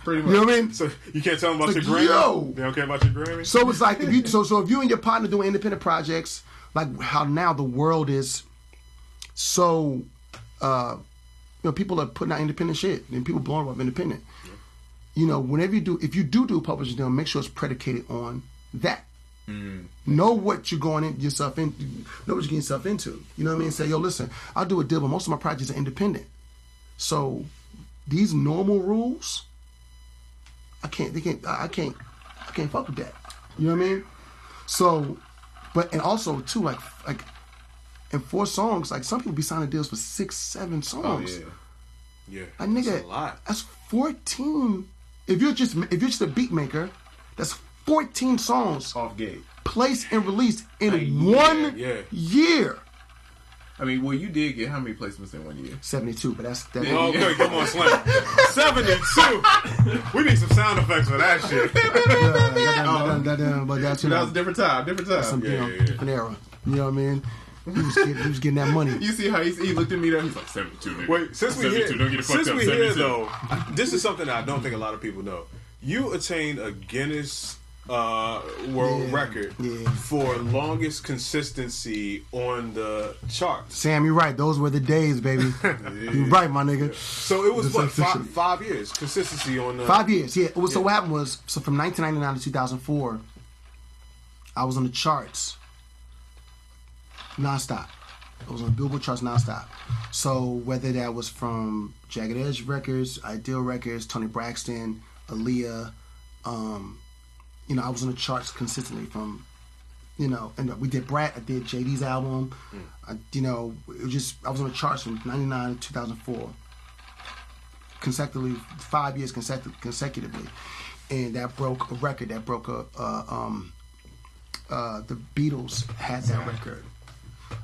Pretty much. You know what I mean? So you can't tell them about Like, your Grammy? yo! They don't care about your Grammy? So it's like, if you and your partner doing independent projects, like how now the world is so, people are putting out independent shit and people blowing up independent. Yeah. You know, whenever you do, if you do a publishing deal, make sure it's predicated on that. Know what you're going in yourself in. Know what you're getting yourself into. You know what I mean? Say, yo, listen, I'll do a deal, but most of my projects are independent. So these normal rules, I can't fuck with that. You know what I mean? So, and also too, like in 4 songs, like some people be signing deals for 6, 7 songs. Oh yeah. Like, nigga, that's a lot. That's 14. If you're just a beat maker, that's 14 songs off gate, placed and released in 1 year. I mean, well, you did get how many placements in 1 year? 72, but that's that. Oh, okay, come on, Slim. 72. We need some sound effects for that shit. But that's, that was a different time. Different era. You know what I mean? He was getting that money. You see how he looked at me there? He's like, 72, nigga. Wait, since we 72, don't get it fucked up. 72. Though, this is something that I don't think a lot of people know. You attained a Guinness world record for longest consistency on the charts. Sam, you're right. Those were the days, baby. You're right, my nigga. So it was what, 5 years consistency on the 5 years. Yeah. So what happened was, from 1999 to 2004, I was on the charts nonstop. I was on the Billboard charts nonstop. So whether that was from Jagged Edge Records, Ideal Records, Tony Braxton, Aaliyah, I was on the charts consistently from, and we did I did JD's album. I was on the charts from 99 to 2004. Consecutively, 5 years consecutively. And that broke a record. That broke the Beatles had that record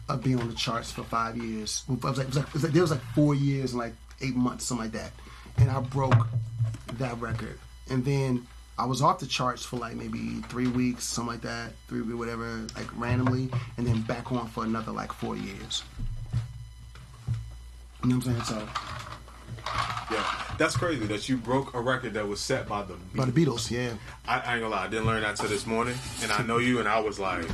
of being on the charts for 5 years. There was like 4 years and like 8 months, something like that. And I broke that record. And then I was off the charts for like maybe 3 weeks, something like that, 3 weeks, whatever, like randomly, and then back on for another like 4 years. You know what I'm saying? So, yeah, that's crazy that you broke a record that was set by the Beatles. By the Beatles, yeah. I ain't gonna lie, I didn't learn that till this morning, and I know you, and I was like,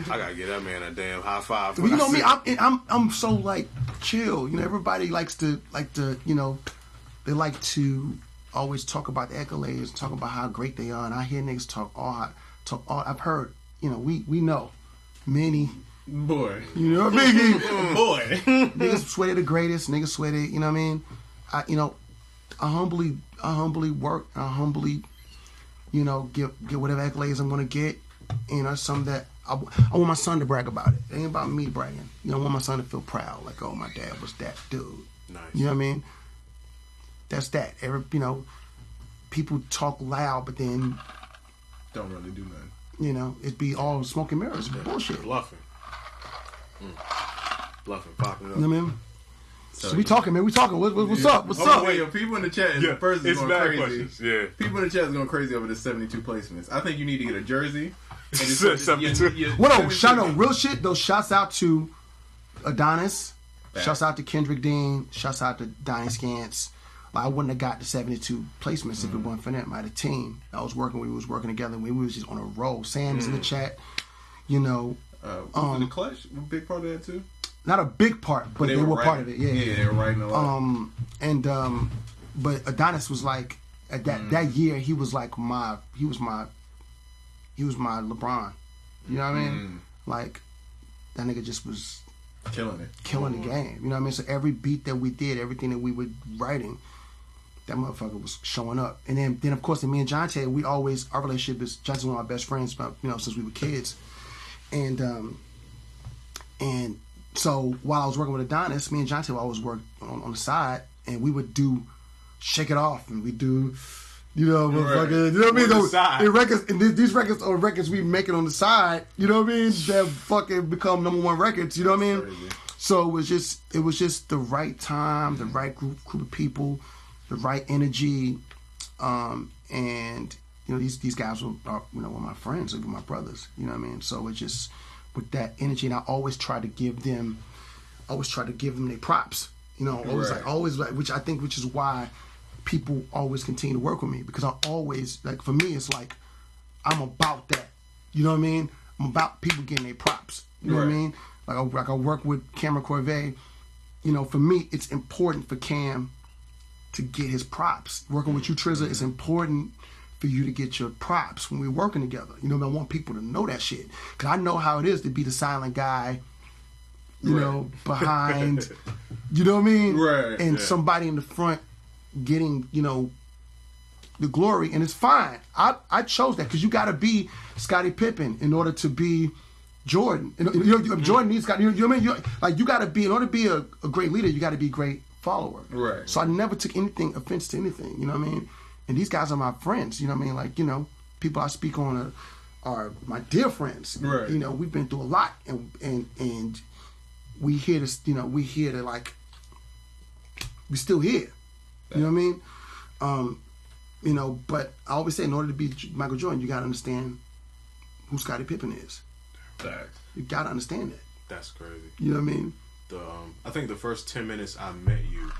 I gotta give that man a damn high five. Well, you know me, I'm so like chill. You know, everybody likes to they like to always talk about the accolades, talk about how great they are, and I hear niggas talk all. I've heard, we know many. Boy. You know what I mean? Boy. Niggas swear they the greatest. Niggas swear they, you know what I mean? I humbly work. I humbly, get whatever accolades I'm gonna get. Something that I want my son to brag about it. It ain't about me bragging. I want my son to feel proud. Like, oh, my dad was that dude. Nice. You know what I mean? That's that. People talk loud, but then don't really do nothing. It'd be all smoke and mirrors. Bullshit. Bluffing. Bluffing, popping up. You know what I mean? So we talking, man. We talking. What's up? What's up? Wait, yo, people in the chat is going crazy. Questions. Yeah. People in the chat is going crazy over the 72 placements. I think you need to get a jersey. And 72. Real shit, though. Shouts out to Adonis. Shouts out to Kendrick Dean. Shouts out to Donnie Scance. I wouldn't have got the 72 placements if it wasn't for them. I had a team I was working with. We was working together. We was just on a roll. Sam is in the chat. Was the Clutch a big part of that too? Not a big part, but they were part of it. Yeah, they were writing a lot. But Adonis was like at that year. He was like my LeBron. You know what I mean? Like that nigga just was killing the game. You know what I mean? So every beat that we did, everything that we were writing, that motherfucker was showing up. And then of course, me and Jonte, our relationship is Jonte's one of my best friends, since we were kids. And so while I was working with Adonis, me and Jonte would always work on the side, and we would do Shake It Off, and we do, motherfucker, you know what I mean? Records, and these records are records we making on the side, you know what I mean? That fucking become #1 records, you know what I mean? Crazy. So it was just the right time, the right group of people, the right energy, and these guys were my friends, like my brothers, you know what I mean? So it just with that energy, and I always try to give them their props. You know, always like, which is why people always continue to work with me, because I always, like, for me, it's like, I'm about that. You know what I mean? I'm about people getting their props. You know what I mean? Like I work with Cameron Corvée. You know, for me, it's important for Cam to get his props. Working with you, Triz, it's important for you to get your props when we're working together. You know, I want people to know that shit. Because I know how it is to be the silent guy, you know, behind, you know what I mean? Right. And somebody in the front getting, you know, the glory. And it's fine. I chose that because you got to be Scottie Pippen in order to be Jordan. Jordan needs Scottie. You know what I mean? You got to be, in order to be a great leader, you got to be a great follower. Right. So I never took offense to anything. You know what I mean? And these guys are my friends. You know what I mean? Like, you know, people I speak on are my dear friends. Right. You know, we've been through a lot, and we here to, you know, we still here. You know what I mean? You know, but I always say, in order to be Michael Jordan, you got to understand who Scottie Pippen is. Facts. You got to understand that. That's crazy. You know what I mean? I think the first 10 minutes I met you,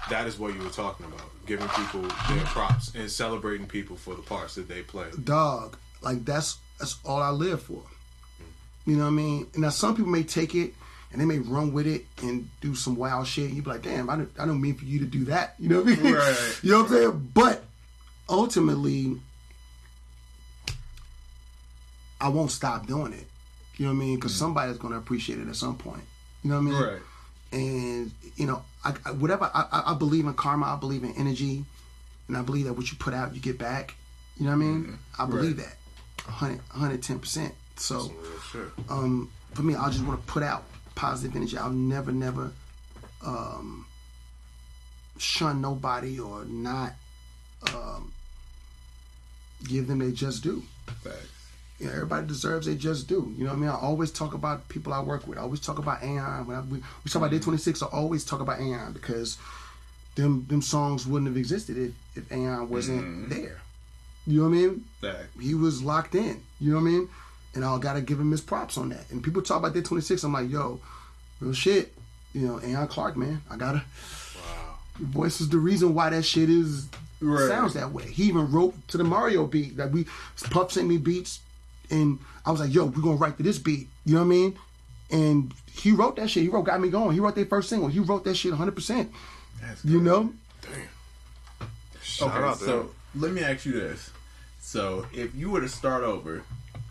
that is what you were talking about. Giving people their props and celebrating people for the parts that they play. Dog, like that's all I live for. You know what I mean? And now some people may take it and they may run with it and do some wild shit. You be like, damn, I don't mean for you to do that. You know what I mean? Right. You know what I'm saying? But ultimately, I won't stop doing it. You know what I mean? Because somebody's going to appreciate it at some point. You know what I mean? Right. And, you know, I believe in karma. I believe in energy. And I believe that what you put out, you get back. You know what I mean? I believe that. 110%. So, for me, I just want to put out positive energy. I'll never shun nobody or not give them their just due. Facts. You know, everybody deserves their just due. You know what I mean? I always talk about people I work with. I always talk about Aeon. When we talk about Day 26, I always talk about Aeon because them songs wouldn't have existed if Aeon wasn't there. You know what I mean? Fact. He was locked in. You know what I mean? And I gotta give him his props on that. And people talk about Day 26, I'm like, yo, real shit. You know, Aeon Clark, man. I gotta. Wow. Your voice is the reason why that shit sounds that way. He even wrote to the Mario beat. Like Puff sent me beats. And I was like, yo, we're going to write to this beat. You know what I mean? And he wrote that shit. He Got Me Going. He wrote their first single. He wrote that shit 100%. That's you know? Damn. Okay, so let me ask you this. So if you were to start over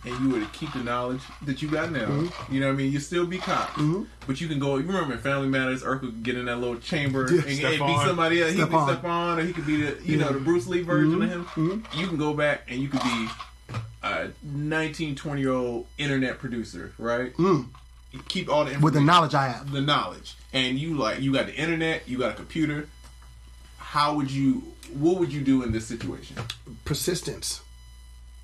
and you were to keep the knowledge that you got now, you know what I mean? You still be cops. But you can go, you remember in Family Matters, Urkel could get in that little chamber and be somebody else. He could be Stephon, or he could be the, know, the Bruce Lee version of him. You can go back and you could be a 19, 20-year-old internet producer, right? You keep all the information. With the knowledge I have. The knowledge. And you got the internet, you got a computer. What would you do in this situation? Persistence.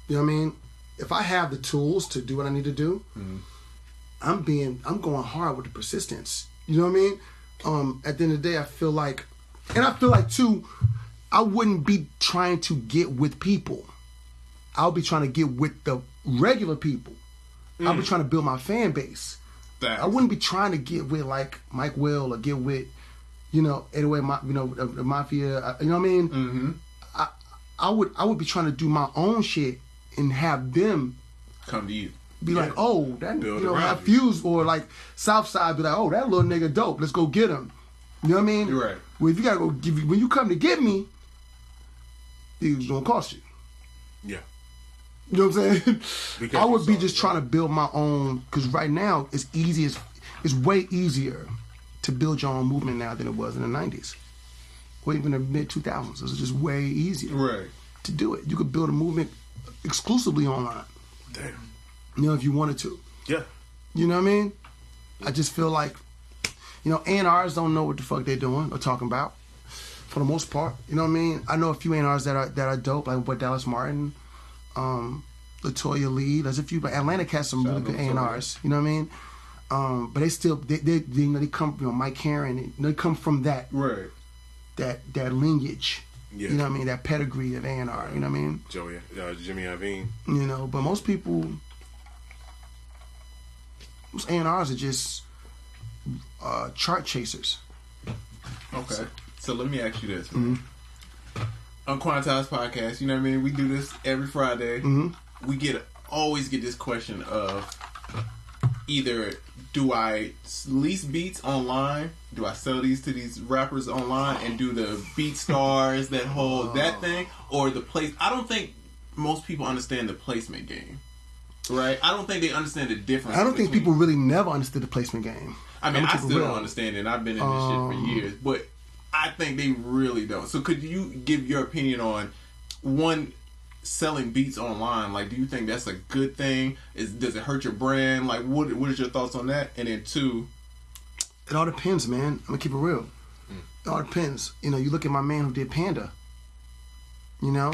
You know what I mean? If I have the tools to do what I need to do, I'm going hard with the persistence. You know what I mean? At the end of the day, I feel like too, I wouldn't be trying to get with people. I'll be trying to get with the regular people. I'll be trying to build my fan base. I wouldn't be trying to get with like Mike Will or get with, you know, 808, you know, the Mafia. You know what I mean? I would be trying to do my own shit and have them come to you. Be like, oh, that, you know, have Fuse or like Southside be like, oh, that little nigga dope. Let's go get him. You know what I mean? You're right. Well, if you gotta go when you come to get me, it's gonna cost you. Yeah. You know what I'm saying? Because I would be just trying to build my own, because right now it's way easier to build your own movement now than it was in the 90s. Or even the mid-2000s. It's just way easier to do it. You could build a movement exclusively online. Damn. You know, if you wanted to. Yeah. You know what I mean? I just feel like, you know, A&Rs don't know what the fuck they're doing or talking about, for the most part. You know what I mean? I know a few A&Rs that are dope, like what Dallas Martin, Latoya Lee. There's a few, but Atlantic has some really good A&Rs. You know what I mean? But they still they come, you know, Mike Herron. They come from that that lineage. Yeah. You know what I mean? That pedigree of A&R. You know what I mean? Jimmy Iovine. You know, but most people, most A&Rs are just chart chasers. Okay. So let me ask you this. UnQuantized podcast, you know what I mean? We do this every Friday. We always get this question of either do I lease beats online? Do I sell these to these rappers online and do the beat stars that hold that thing? Or the place? I don't think most people understand the placement game. Right? I don't think they understand the difference. I don't think people really never understood the placement game. I mean, I still don't understand it, and I've been in this shit for years, but I think they really don't. So could you give your opinion on, one, selling beats online? Like, do you think that's a good thing? Does it hurt your brand? Like, what is your thoughts on that? And then two... It all depends, man. I'm going to keep it real. It all depends. You know, you look at my man who did Panda. You know?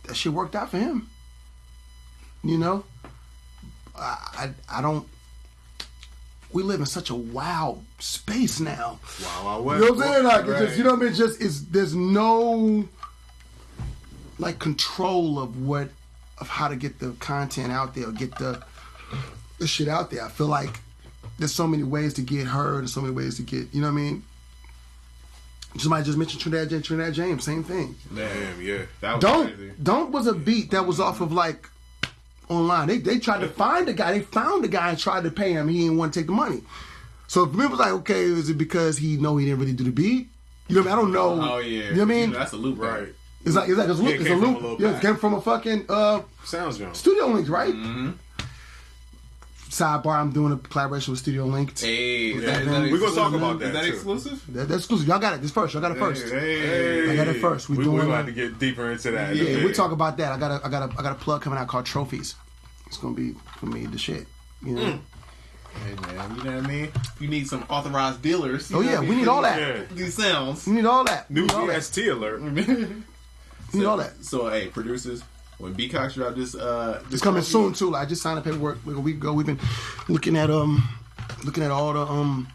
That shit worked out for him. You know? I don't... We live in such a wild space now. Wow, you know what I'm saying? Like, it's just, you know what I mean? There's no like control of how to get the content out there or get the shit out there. I feel like there's so many ways to get heard and so many ways to get, you know what I mean? Somebody just mentioned Trinidad James, same thing. Damn, yeah. That was crazy. Don't was a beat that was off of like online. They tried to find the guy. They found the guy and tried to pay him. He didn't want to take the money. So if people was like, okay, is it because he didn't really do the beat? You know what I mean? I don't know. Oh yeah. You know what I mean? That's a loop, right? It's like it's a loop. It's a loop. Yeah, it came from a fucking Sounds Jones. Studio Links, right? Sidebar, I'm doing a collaboration with Studio Links. Hey, we're gonna talk about that. Is that too. Exclusive? That's exclusive. Y'all got it. This first. Y'all got it first. Hey. I got it first. We're about to get deeper into that. Yeah, we'll talk about that. I got a plug coming out called Trophies. It's gonna be for me the shit. You know. Hey man, you know what I mean? You need some authorized dealers. Oh yeah, we need all that. Yeah. These sounds. We need all that. New VST alert. We need all that. So hey, producers, when B Cox dropped this, It's coming soon too. Like, I just signed the paperwork like a week ago. We've been looking at all the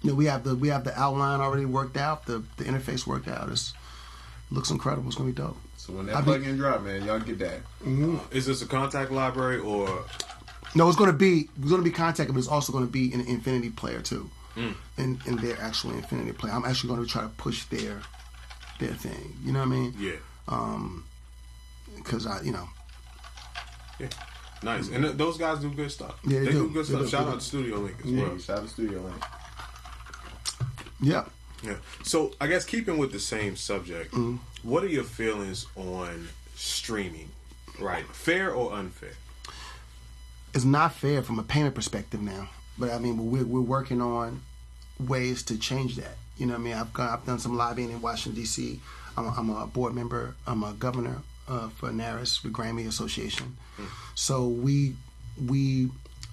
you know, we have the outline already worked out, the interface worked out. It looks incredible. It's gonna be dope. So when that plugin drop, man, y'all get that. Is this a contact library or? No, it's gonna be Contact, but it's also gonna be an Infinity player too, in their actual Infinity player. I'm actually gonna try to push their thing. You know what I mean? Yeah. Because Yeah. Nice. And those guys do good stuff. Yeah, they do good They stuff. do. Shout out to Studio Link as well. Shout out to Studio Link. Yeah. Yeah. So I guess keeping with the same subject, what are your feelings on streaming? Right. Fair or unfair? It's not fair from a payment perspective now, but I mean, we're working on ways to change that. You know what I mean? I've done some lobbying in Washington D.C. I'm a board member. I'm a governor for NARAS, the Grammy Association. So we've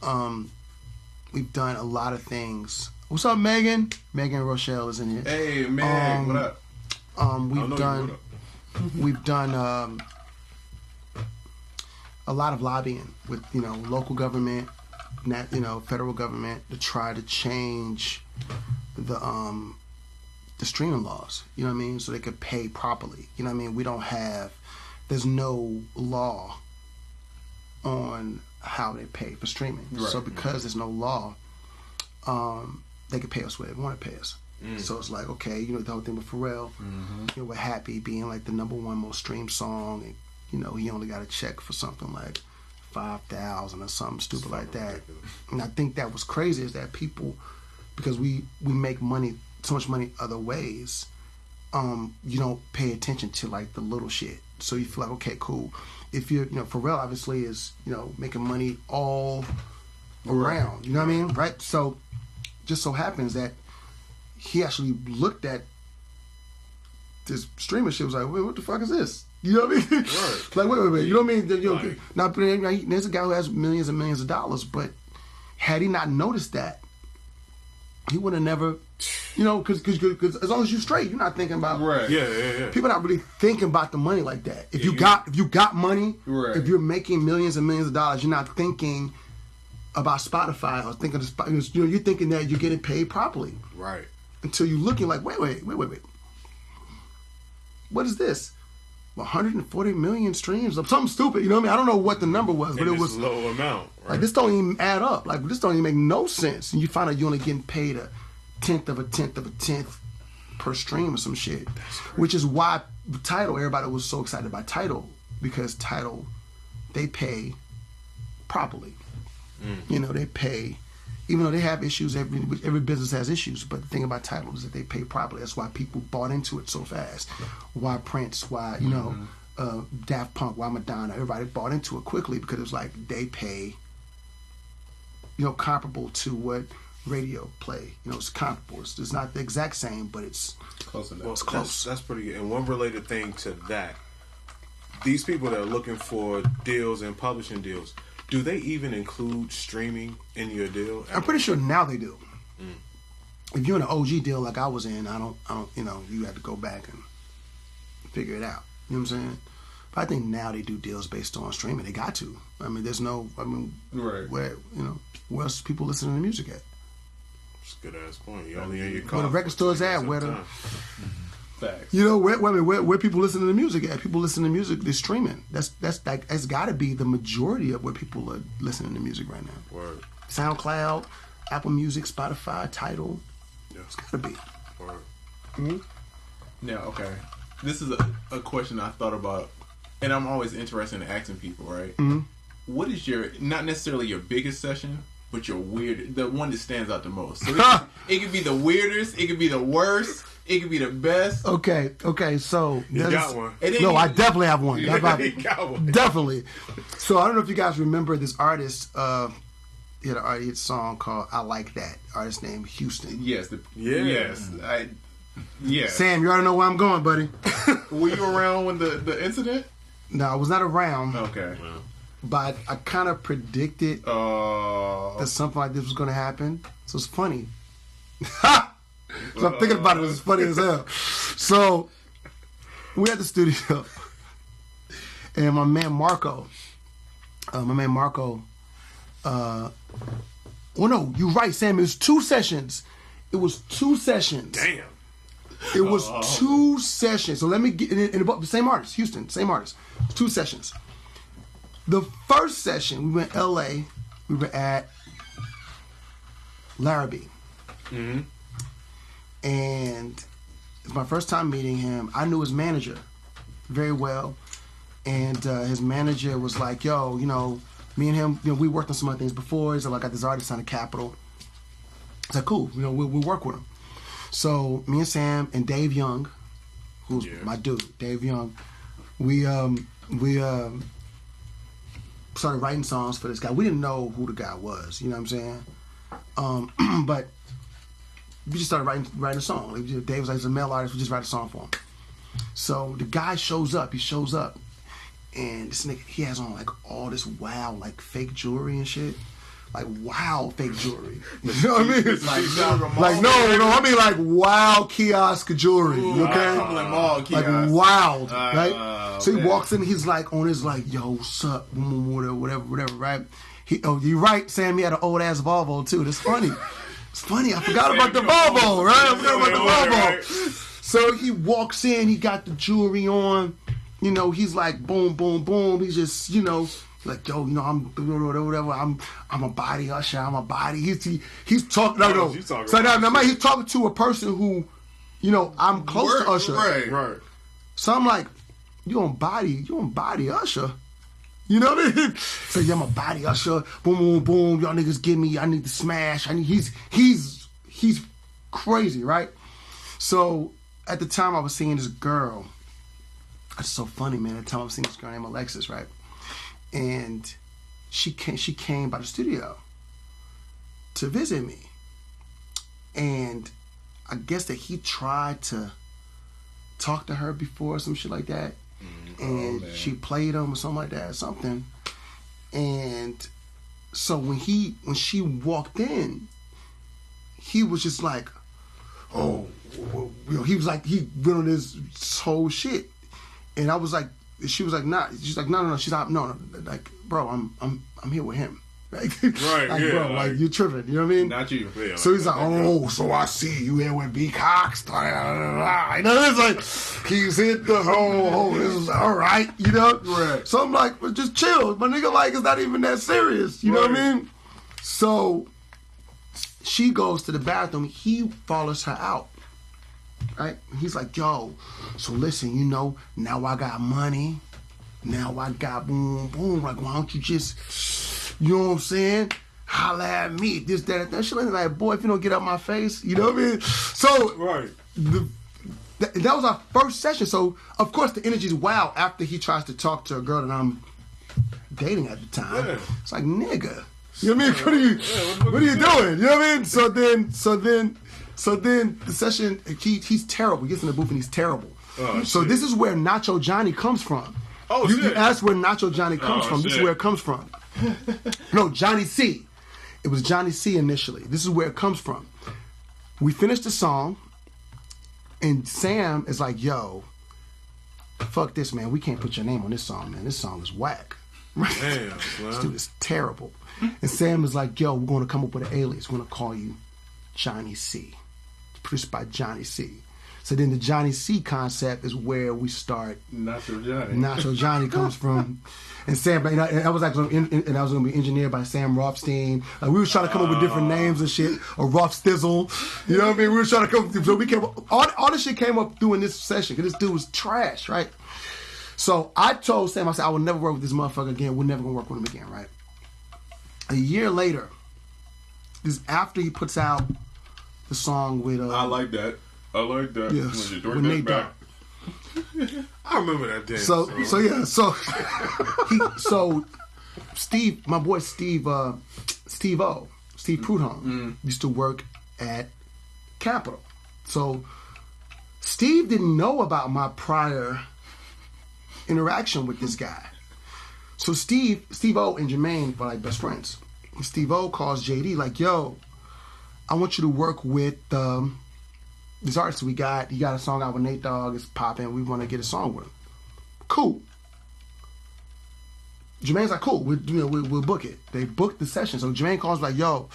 done a lot of things. What's up, Megan? Megan Rochelle is in here. Hey, man, what up? We've done a lot of lobbying with, you know, local government, federal government, to try to change the streaming laws. You know what I mean? So they could pay properly. You know what I mean? There's no law on how they pay for streaming. Right. So because there's no law, they can pay us whatever they want to pay us. So it's like, okay, you know, the whole thing with Pharrell, you know, we're happy being like the #1 most streamed song, and you know, he only got a check for something like 5,000 or something stupid like that. Ridiculous. And I think that was crazy, is that people, because we make money, so much money other ways, you don't pay attention to like the little shit. So you feel like, okay, cool. If you're, you know, Pharrell obviously is, you know, making money all around, you know what I mean? Right? So just so happens that he actually looked at this streaming shit, was like, wait, what the fuck is this? You know what I mean? Right. Like, wait. You know what I mean? You know, Like, now, there's a guy who has millions and millions of dollars, but had he not noticed that, he would have never, you know, because as long as you're straight, you're not thinking about. Right. Yeah. People not really thinking about the money like that. If you got money, Right. if you're making millions and millions of dollars, you're not thinking about Spotify or thinking of, you know, you're thinking that you're getting paid properly. Right. Until you're looking like, wait. What is this? 140 million streams of something stupid, you know what I mean? I don't know what the number was, but And it it's was low amount. Right? like, this don't even add up. Like, this don't even make no sense. And you find out you're only getting paid a tenth of a tenth per stream or some shit. Which is why Tidal, everybody was so excited by Tidal, because Tidal, they pay properly. You know, they pay, even though they have issues, every business has issues, but the thing about Tidal is that they pay properly. That's why people bought into it so fast. Why Prince, why, you know, Daft Punk, why Madonna, everybody bought into it quickly, because it was like they pay, you know, comparable to what radio play. You know, it's comparable. It's not the exact same, but it's close enough. Well, it's close. That's pretty good. And one related thing to that, these people that are looking for deals and publishing deals, do they even include streaming in your deal? I'm pretty sure now they do. If you're in an OG deal like I was in, I don't, you know, you have to go back and figure it out. You know what I'm saying? But I think now they do deals based on streaming. They got to. I mean, there's no, right. Where, you know, where else people listening to music at? That's a good ass point. You only in your car. Where the record stores at? Where the, Facts. you know, where people listening to music at? People listening to music, they're streaming. That's got to be the majority of where people are listening to music right now. Word. SoundCloud, Apple Music, Spotify, Tidal. Yeah. It's got to be. Word. Now, okay, this is a question I thought about, and I'm always interested in asking people, right? What is your, not necessarily your biggest session, but your weird, the one that stands out the most? So it could be the weirdest, it could be the worst, it could be the best. Okay, so You got one. No, I definitely have one. You got one. Definitely. So I don't know if you guys remember this artist. He had a song called "I Like That." Artist named Houston. Yes. Yes. Yeah. Sam, you already know where I'm going, buddy. Were you around when the incident? No, I was not around. Okay. But I kind of predicted that something like this was going to happen. So it's funny. So I'm thinking about it. It's funny as hell. So we're at the studio, and my man Marco. Well, no, you're right, Sam. It was 2 sessions. It was 2 sessions. Damn. It was 2 sessions. So let me get in about the same artist, Houston, same artist. 2 sessions. The first session, we went LA. We were at Larrabee. And it's my first time meeting him. I knew his manager very well. And his manager was like, yo, you know, me and him, you know, we worked on some other things before. He's like, I got this artist on the Capitol. I said, cool, you know, we'll work with him. So me and Sam and Dave Young, who's my dude, Dave Young, we started writing songs for this guy. We didn't know who the guy was, you know what I'm saying? But we just started writing a song. Like, Dave was like, he's a male artist, we just write a song for him. So the guy shows up, and this nigga, he has on like all this wild, like fake jewelry and shit. Like wild fake jewelry. You know what I mean? Like no, I mean like wild kiosk jewelry. Okay? Like wild, right? So he walks in, he's like on his like, yo, what's up? Whatever, right? You're right, Sam, he had an old ass Volvo too. That's funny. It's funny, I forgot about the Volvo, right? I forgot about the Volvo. So he walks in, he got the jewelry on. You know, he's like boom, boom, boom. He's just, you know, like, yo, you know, I'm whatever. I'm a body usher. I'm a body. He's talking. No. So now he's talking to a person who, you know, I'm close to Usher. Right. So I'm like, you on body Usher? You know what I mean? So yeah, I'm a body Usher. Boom, boom, boom. Y'all niggas give me. I need to smash. He's crazy, right? So at the time I was seeing this girl. It's so funny, man. At the time I was seeing this girl named Alexis, right? And she came by the studio to visit me. And I guess that he tried to talk to her before or some shit like that. And she played him or something like that, something. And so when she walked in, he was just like, oh, you know, he was like, he went on this whole shit. And I was like, she was like, nah. She's like, no. She's like, no. Like, bro, I'm here with him. Like, right, like, bro, like you tripping. You know what I mean? Not you. Yeah, so he's like, oh, so I see you here with B. Cox. You know, it's like he's hit the whole. This is all right. You know? Right. So I'm like, well, just chill. My nigga, like, it's not even that serious. You know what I mean? So she goes to the bathroom. He follows her out. Right? He's like, yo, so listen, you know, now I got money. Now I got boom, boom. Like, why don't you just, you know what I'm saying? Holla at me. This, that, that. She like, boy, if you don't get out my face, you know what I mean? So, right. That was our first session. So, of course, the energy's wild after he tries to talk to a girl that I'm dating at the time. Yeah. It's like, nigga. You know what I mean? What are you doing? You know what I mean? So then the session, he's terrible. He gets in the booth and he's terrible. Oh, so shit. This is where Nacho Johnny comes from. Oh, you shit. ask where Nacho Johnny comes from. Shit. This is where it comes from. No, Johnny C. It was Johnny C initially. This is where it comes from. We finished the song, and Sam is like, yo, fuck this, man. We can't put your name on this song, man. This song is whack. Damn, This dude is terrible. And Sam is like, yo, we're going to come up with an alias. We're going to call you Johnny C. Produced by Johnny C. So then the Johnny C concept is where we start. Nacho Johnny. Nacho Johnny comes from. And Sam, and I was actually, and I was going to be engineered by Sam Rothstein. Like, we were trying to come up with different names and shit, or Roth Stizzle. You know what I mean? We were trying to come. So we came. All this shit came up doing this session because this dude was trash, right? So I told Sam, I said, I will never work with this motherfucker again. We're never gonna work with him again, right? A year later, this after he puts out the song with. I like that. Yes, With Nate Dogg. I remember that day. So Steve, my boy Steve Prudhomme used to work at Capitol. So Steve didn't know about my prior interaction with this guy. So Steve O and Jermaine were like best friends. Steve O calls JD like, yo, I want you to work with this artist we got. He got a song out with Nate Dogg. It's popping. We want to get a song with him. Cool. Jermaine's like, cool. We'll book it. They booked the session. So Jermaine calls like, yo,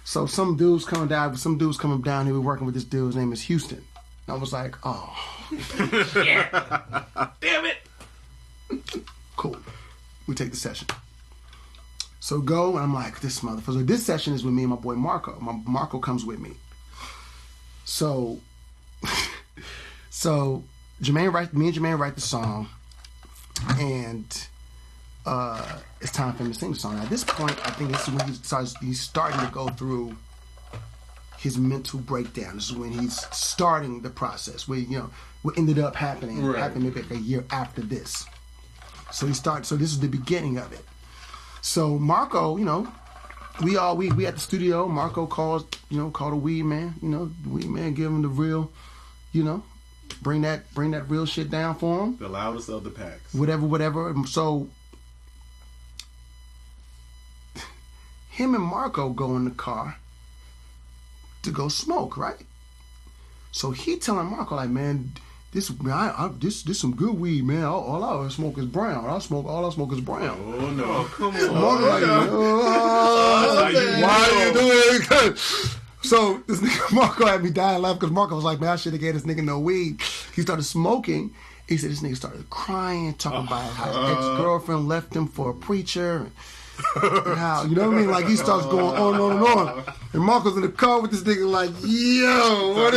so some dude's coming down here. We're working with this dude. His name is Houston. And I was like, oh. Yeah. Damn it. Cool. We take the session. So go, and I'm like, this motherfucker. So this session is with me and my boy Marco. Marco comes with me. So me and Jermaine write the song, and it's time for him to sing the song. Now, at this point, I think this is when he's starting to go through his mental breakdown. This is when he's starting the process. What ended up happening happened maybe like a year after this. So so this is the beginning of it. So Marco, we at the studio. Marco called the weed man. The weed man, give him the real, bring that real shit down for him. The loudest of the packs. Whatever. So him and Marco go in the car to go smoke, right? So he telling Marco like, man, this some good weed, man. All I smoke is brown. All I smoke is brown. Oh no! Come on. Marco like, why are you doing it? So this nigga Marco had me dying laughing because Marco was like, man, I should have gave this nigga no weed. He started smoking. He said this nigga started crying, talking about how his ex-girlfriend left him for a preacher. And how, you know what I mean? Like he starts going on and on and on. And Marco's in the car with this nigga like, yo, what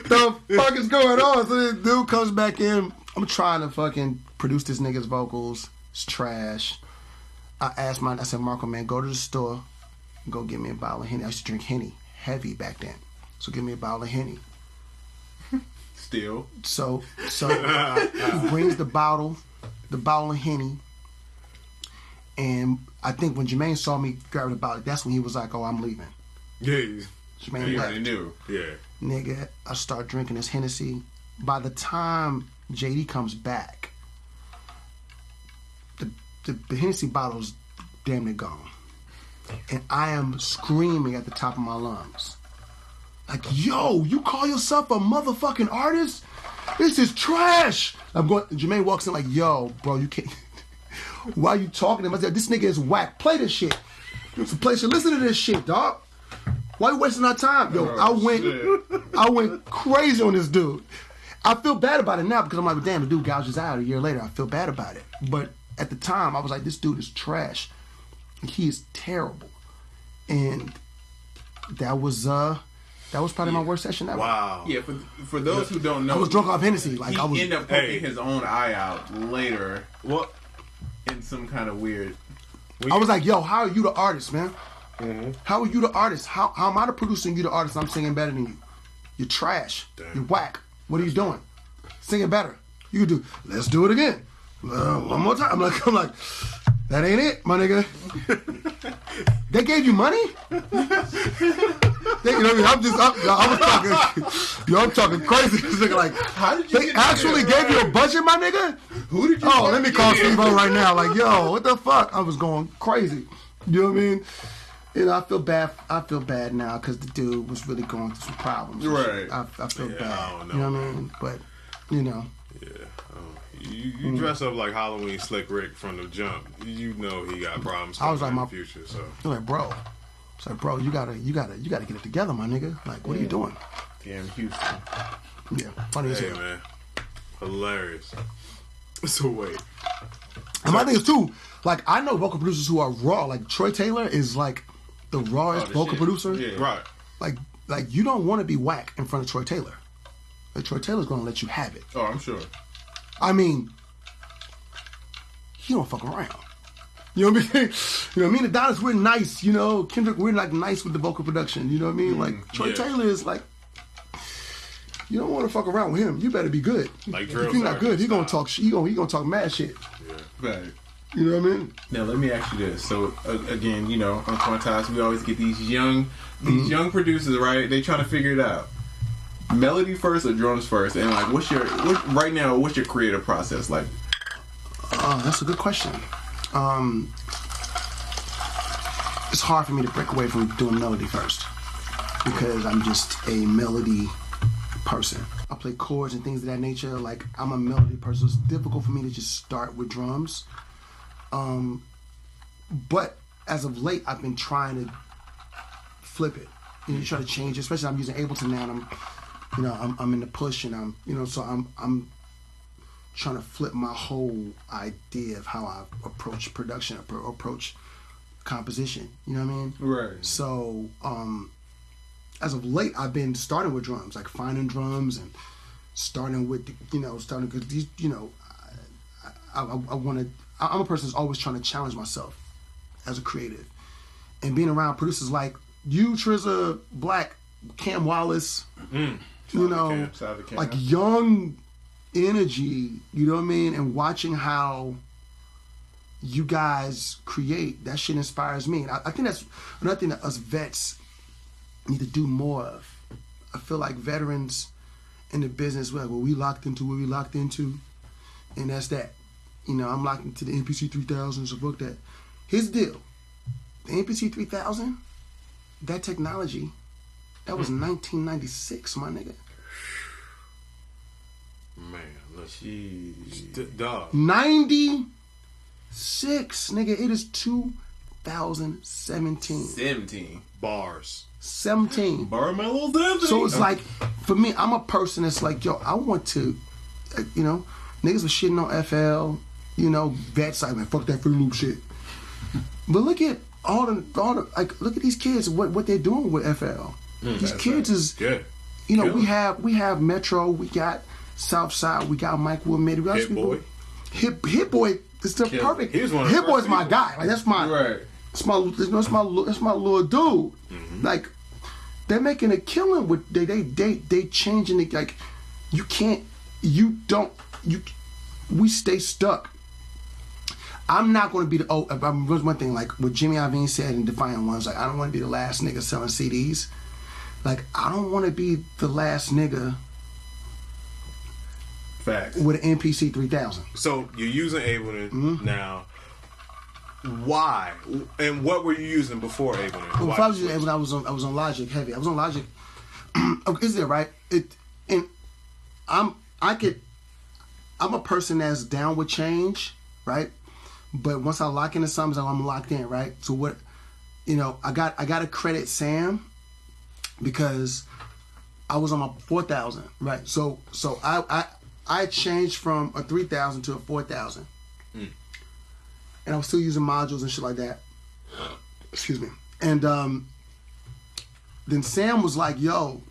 the fuck is going on? So this dude comes back in. I'm trying to fucking produce this nigga's vocals. It's trash. I said, Marco, man, go to the store and go get me a bottle of Henny. I used to drink Henny heavy back then. So give me a bottle of Henny. Still. So he brings the bottle of Henny. And I think when Jermaine saw me grab the bottle, that's when he was like, oh, I'm leaving. Yeah. Jermaine left. He knew. Yeah. Nigga, I start drinking this Hennessy. By the time JD comes back, the Hennessy bottle's damn near gone. And I am screaming at the top of my lungs. Like, yo, you call yourself a motherfucking artist? This is trash. Jermaine walks in like, yo, bro, you can't. Why you talking to him? I said, this nigga is whack. Play this shit. Play shit. Listen to this shit, dog. Why you wasting our time? Yo, I went crazy on this dude. I feel bad about it now because I'm like, damn, the dude gouged his eye out a year later. I feel bad about it. But at the time, I was like, this dude is trash. He is terrible. And that was probably my worst session ever. Wow. Yeah, for those who don't know, I was drunk off Hennessy. Like he I was. ended up poking his own eye out later. What? In some kind of weird. I was like, yo, how are you the artist, man? Mm-hmm. How are you the artist? How am I the producer and you the artist? I'm singing better than you. You're trash. Damn. You're whack. What are you doing? Singing better. You can do. Let's do it again. One more time. I'm like, that ain't it, my nigga. They gave you money? I'm talking crazy. This nigga like, How did you they actually gave you a budget, my nigga? Who did you? Oh, let me call Steve-O right now. Like, yo, what the fuck? I was going crazy. You know what I mean? You know, I feel bad now because the dude was really going through some problems. Right. I feel bad. I don't know, you know what I mean? But, you know. Yeah. You dress up like Halloween Slick Rick from the jump. You know he got problems I was coming like in the future. So I'm like, bro. It's like, bro, you gotta get it together, my nigga. Like, what are you doing? Damn Houston. Yeah, funny as hey hell. man, hilarious. So wait. And my thing is too, like I know vocal producers who are raw. Like Troy Taylor is like the rawest vocal shit. producer. Yeah. Right. Like you don't want to be whack in front of Troy Taylor. Like Troy Taylor's gonna let you have it. Oh, I'm sure. I mean, he don't fuck around. You know what I mean? You know, me and Adonis, we're nice. You know, Kendrick, we're like nice with the vocal production. You know what I mean? Like Troy Taylor is like, you don't want to fuck around with him. You better be good. Like if drill you're not good, he style. gonna talk. He gonna talk mad shit. Yeah. Right. You know what I mean? Now let me ask you this. So again, you know, UnQuantized, we always get these young producers, right? They try to figure it out. Melody first or drums first? And like, what's your creative process like? That's a good question. It's hard for me to break away from doing melody first because I'm just a melody person. I play chords and things of that nature. Like I'm a melody person. So it's difficult for me to just start with drums. But as of late, I've been trying to flip it. You know, you try to change it. Especially I'm using Ableton now. And I'm in the push, and I'm trying to flip my whole idea of how I approach production, approach composition. You know what I mean? Right. So, as of late, I've been starting with drums, like finding drums and starting with, because these, I'm a person that's always trying to challenge myself as a creative. And being around producers like you, Triz La Flare, Cam Wallace, like young energy, you know what I mean? And watching how you guys create, that shit inspires me. And I think that's another thing that us vets need to do more of. I feel like veterans in the business, well, we locked into what we locked into, and that's that. You know, I'm locked into the MPC 3000, so book that. Here's the deal. The MPC 3000, that technology, that was 1996, my nigga. Man, look. Jeez. Dog. 96, nigga. It is 2017. 17 bars. 17. Bar mellow 17. So it's like, for me, I'm a person that's like, yo, I want to, niggas were shitting on FL, vets like, man, fuck that Fruit Loop shit. But look at all the look at these kids, what they're doing with FL. These kids is, good. We have Metro, we got Southside, we got Mike Will Mid, we got Hit Boy. Hit Boy is the perfect. He was one of Hit the Boy's first my people. guy. Like that's my right. That's my little dude. Mm-hmm. Like they're making a killing with they changing it. Like we stay stuck. I'm not going to be there's one thing, like what Jimmy Iovine said in Defiant Ones, like I don't want to be the last nigga selling CDs. Like I don't want to be the last nigga Facts. with an MPC 3000. So you're using Ableton now. Why? And what were you using before Ableton? Well, if I was using Ableton, I was on Logic heavy. I was on Logic. Is there right? I'm a person that's down with change, right? But once I lock into something, I'm locked in, right? So what, I got to credit Sam because I was on my 4000, right? So I changed from a 3000 to a 4000. And I was still using modules and shit like that. Excuse me. And then Sam was like, yo,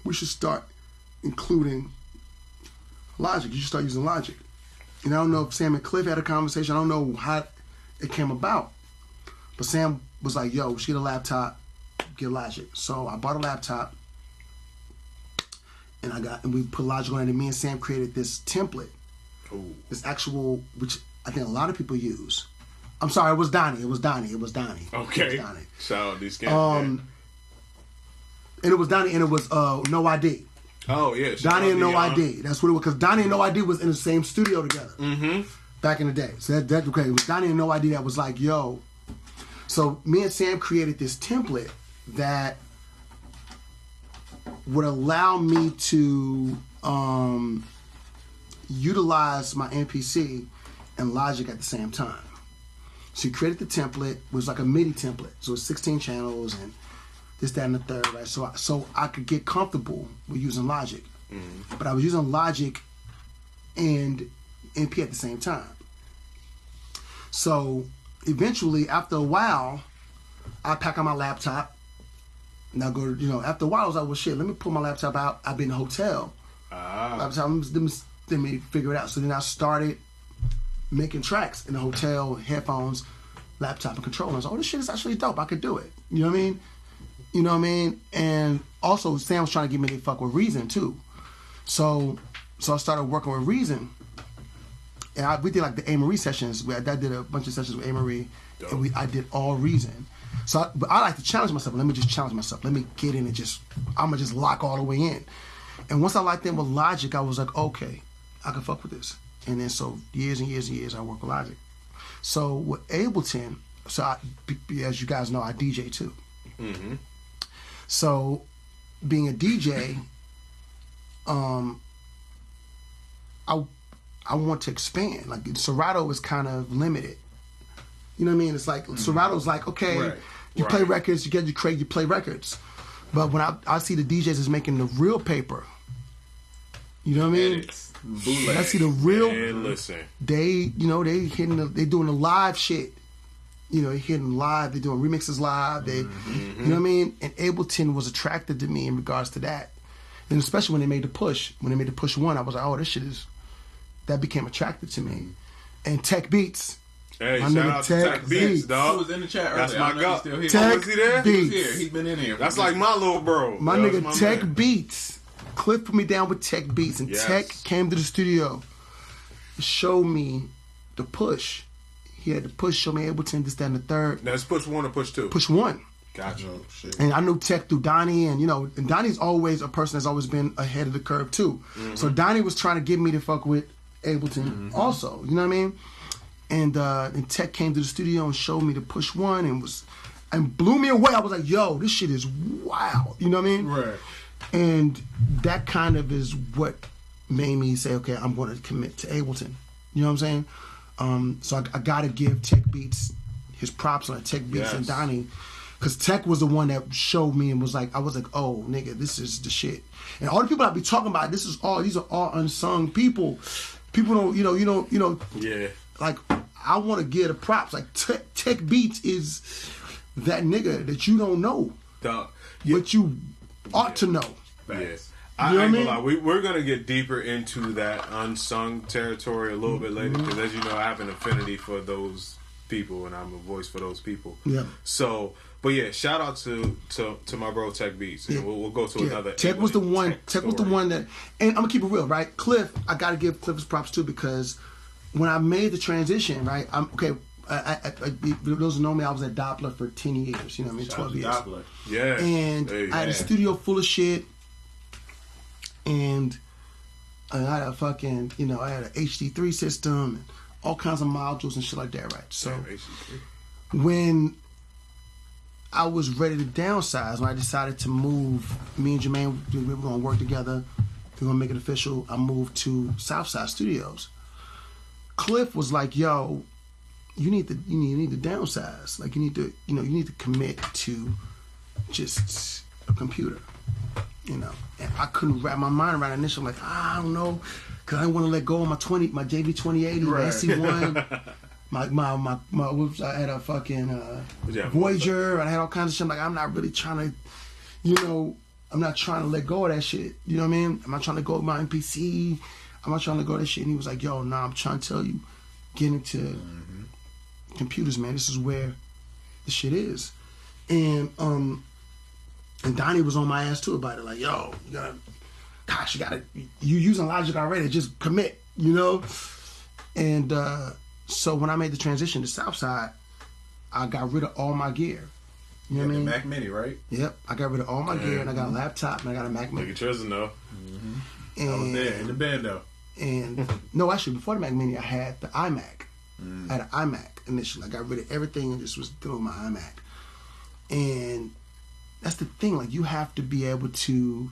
we should start including Logic. You should start using Logic. And I don't know if Sam and Cliff had a conversation. I don't know how it came about. But Sam was like, yo, we should get a laptop, get Logic. So I bought a laptop, and we put Logic on it, and me and Sam created this template. Ooh. This actual, which I think a lot of people use. I'm sorry, it was Donnie. Okay. It was Donnie. Shout out these scams. And it was Donnie, and it was No ID. Oh, yeah. Donnie and No ID. That's what it was, because Donnie and No ID was in the same studio together back in the day. So that okay. It was Donnie and No ID that was like, yo. So me and Sam created this template that would allow me to utilize my MPC and Logic at the same time. So he created the template. It was like a MIDI template. So it's 16 channels and this, that, and the third, right? So I could get comfortable with using Logic. But I was using Logic and MP at the same time. So eventually, after a while, I pack on my laptop. And I go, after a while, I was like, well, shit, let me pull my laptop out. I've been in a hotel. Laptop, let me figure it out. So then I started making tracks in the hotel, headphones, laptop, and controller. I was like, oh, this shit is actually dope. I could do it. You know what I mean? You know what I mean? And also, Sam was trying to get me to fuck with Reason, too. So I started working with Reason. And we did like the A. Marie sessions. I did a bunch of sessions with A. Marie. Dope. And I did all Reason. So but I like to challenge myself. Let me just challenge myself. Let me get in and I'm going to just lock all the way in. And once I locked in with Logic, I was like, okay, I can fuck with this. And then so years and years and years, I work with Logic. So with Ableton, as you guys know, I DJ too. So being a DJ, I want to expand. Like Serato is kind of limited. You know what I mean? It's like Serato's like, okay, you play records, you get your crate, you play records. But when I see the DJs is making the real paper, you know what I mean? I see the real. And listen, they doing the live shit. They're hitting live. They're doing remixes live. You know what I mean? And Ableton was attracted to me in regards to that, and especially when they made the push. When they made the push 1, I was like, oh, this shit is. That became attractive to me, and Tech Beats. Hey, shout out to Tech Beats, dog. He was in the chat earlier. That's my guy. Still here. Tech was he there? Beats. He was here. He's been in here. That's like my little bro. My nigga Tech Beats. Cliff put me down with Tech Beats, and Tech came to the studio to show me the push. He had to push, show me Ableton, this, that, and the third. That's push 1 or push 2? Push 1. Gotcha. Oh, shit. And I knew Tech through Donnie, and and Donnie's always a person that's always been ahead of the curve too. So Donnie was trying to get me to fuck with Ableton also. You know what I mean? And Tech came to the studio and showed me the push 1 and blew me away. I was like, yo, this shit is wild. You know what I mean? Right. And that kind of is what made me say, okay, I'm going to commit to Ableton. You know what I'm saying? So I got to give Tech Beats his props on it, Tech Beats and Donnie. Because Tech was the one that showed me and was like, I was like, oh, nigga, this is the shit. And all the people I be talking about, these are all unsung people. People don't, Yeah. Like, I want to give the props. Like, Tech Beats is that nigga that you don't know. But you ought to know. Yes. I ain't gonna lie. We're gonna get deeper into that unsung territory a little bit later because, as you know, I have an affinity for those people and I'm a voice for those people. Yeah. So, but yeah, shout out to my bro Tech Beats, and we'll go to another. Tech was the one. Tech was the one that, and I'm gonna keep it real, right? Cliff, I gotta give Cliff his props too because when I made the transition, right? I'm okay. Those who know me, I was at Doppler for 10 years. You know what I mean? 12 years. Doppler. Yeah. And I had a studio full of shit. And I had a fucking, I had an HD3 system and all kinds of modules and shit like that, right? So when I was ready to downsize, when I decided to move, me and Jermaine, we were going to work together. We were going to make it official. I moved to Southside Studios. Cliff was like, yo, you need to downsize. Like you need to commit to just a computer. And I couldn't wrap my mind around it initially. I'm like, I don't know, because I didn't want to let go of my JV 2080, my SC1, my I had a fucking Voyager, and I had all kinds of shit. I'm like, I'm not really trying to, you know, I'm not trying to let go of that shit. You know what I mean? I'm not trying to go with my MPC. I'm not trying to go with that shit. And he was like, yo, nah, I'm trying to tell you, get into computers, man. This is where the shit is. And Donnie was on my ass too about it. Like, yo, you using Logic already. Just commit, you know? And so when I made the transition to Southside, I got rid of all my gear. You know what I mean? Mac Mini, right? Yep. I got rid of all my gear, and I got a laptop, and I got a Mac Mini. Look at yours, though. I was there in the band, though. And no, actually, before the Mac Mini, I had the iMac. I had an iMac initially. I got rid of everything and just was doing my iMac. And that's the thing. Like, you have to be able to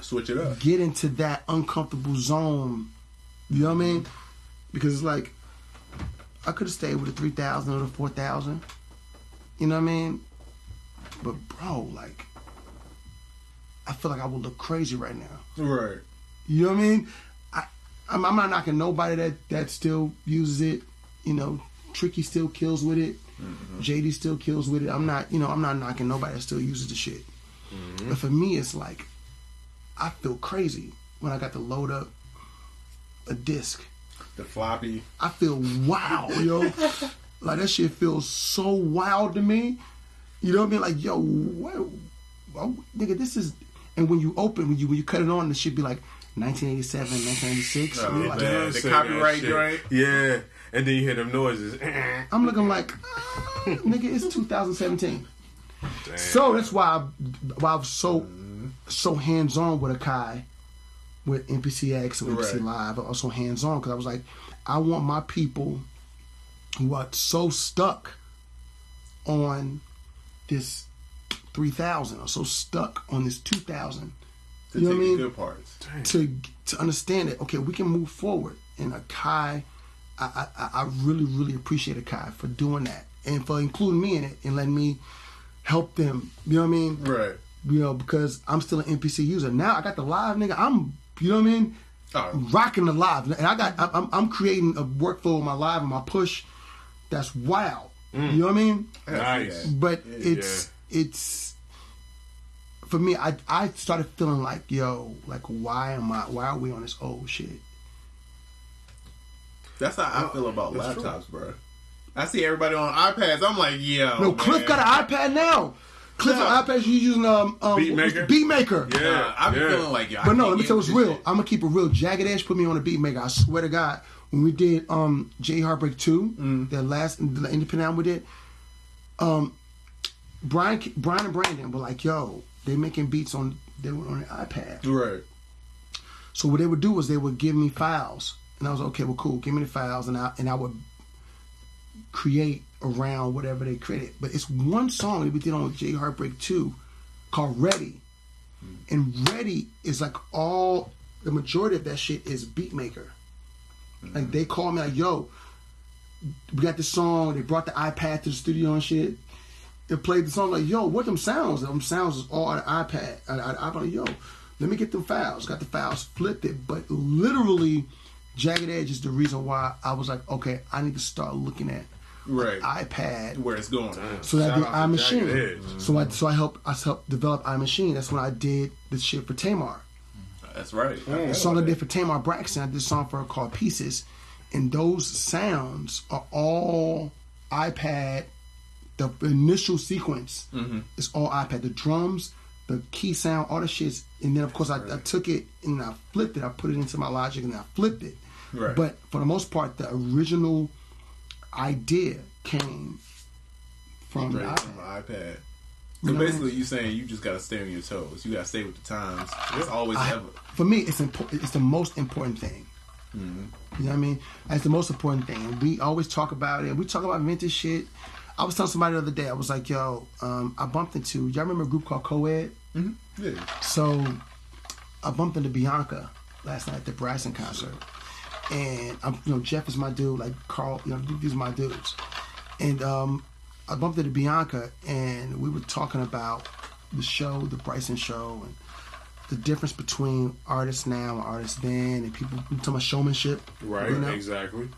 switch it up, get into that uncomfortable zone. You know what I mean? Because it's like, I could have stayed with the 3000 or the 4000. You know what I mean? But bro, like, I feel like I would look crazy right now. Right. You know what I mean? I'm not knocking nobody that still uses it. You know, Tricky still kills with it. JD still kills with it. I'm not knocking nobody that still uses the shit. But for me, it's like, I feel crazy when I got to load up a disc. The floppy. I feel wild, yo. Like, that shit feels so wild to me. You know what I mean? Like, yo, what, nigga, this is... And when you open, when you cut it on, the shit be like 1987, 1996. Oh, like, man, the copyright joint. Yeah. And then you hear them noises. I'm looking like, nigga, it's 2017. Damn. So that's why I was so hands-on with Akai, with MPCX and MPC Live, but also hands-on, because I was like, I want my people who are so stuck on this 3000 or so stuck on this 2000, you know what I mean? Good parts. To understand that, okay, we can move forward. And Akai, I really, really appreciate Akai for doing that and for including me in it and letting me help them. You know what I mean? Right. You know, because I'm still an MPC user. Now I got the live, nigga. You know what I mean? Rocking the live. And I'm creating a workflow with my live and my push that's wild. You know what I mean? Nice. But it's for me, I started feeling like, yo, like, why are we on this old shit? That's how I feel about laptops, bro. I see everybody on iPads. I'm like, yo. No, Cliff got an iPad now. Cliff on iPads, you using Beatmaker. Yeah, I've been feeling like, yo. But no, let me tell you what's real. I'm gonna keep it real. Jagged Edge put me on a Beatmaker. I swear to God, when we did J Heartbreak 2, the independent album we did, Brian and Brandon were like, yo, they making beats on an iPad. Right. So what they would do was they would give me files. And I was okay, well, cool. Give me the files, and I would create around whatever they created. But it's one song that we did on J Heartbreak 2 called Ready. And Ready is like the majority of that shit is Beatmaker. Like, they called me like, yo, we got this song. They brought the iPad to the studio and shit. They played the song like, yo, what them sounds? Them sounds is all on the iPad. I'm like, yo, let me get them files. Got the files, flipped it. But literally, Jagged Edge is the reason why I was like, okay, I need to start looking at iPad, where it's going. So that I did iMachine. So I helped develop iMachine. That's when I did the shit for Tamar. That's right. The song I did for Tamar Braxton, I did a song for her called Pieces, and those sounds are all iPad. The initial sequence is all iPad. The drums, the key sound, all the shits, and then of course I took it and I flipped it. I put it into my Logic and I flipped it. Right. But for the most part, the original idea came from the iPad. So basically, you saying you just gotta stay on your toes. You gotta stay with the times. It's always ever. For me, it's important. It's the most important thing. You know what I mean? That's the most important thing. And we always talk about it. We talk about vintage shit. I was telling somebody the other day, I was like, yo, I bumped into, y'all remember a group called Co-Ed? Yeah. So I bumped into Bianca last night at the Bryson concert. And Jeff is my dude, like Carl, these are my dudes. And I bumped into Bianca and we were talking about the show, the Bryson show, and the difference between artists now and artists then, and people talking about showmanship. Right, exactly.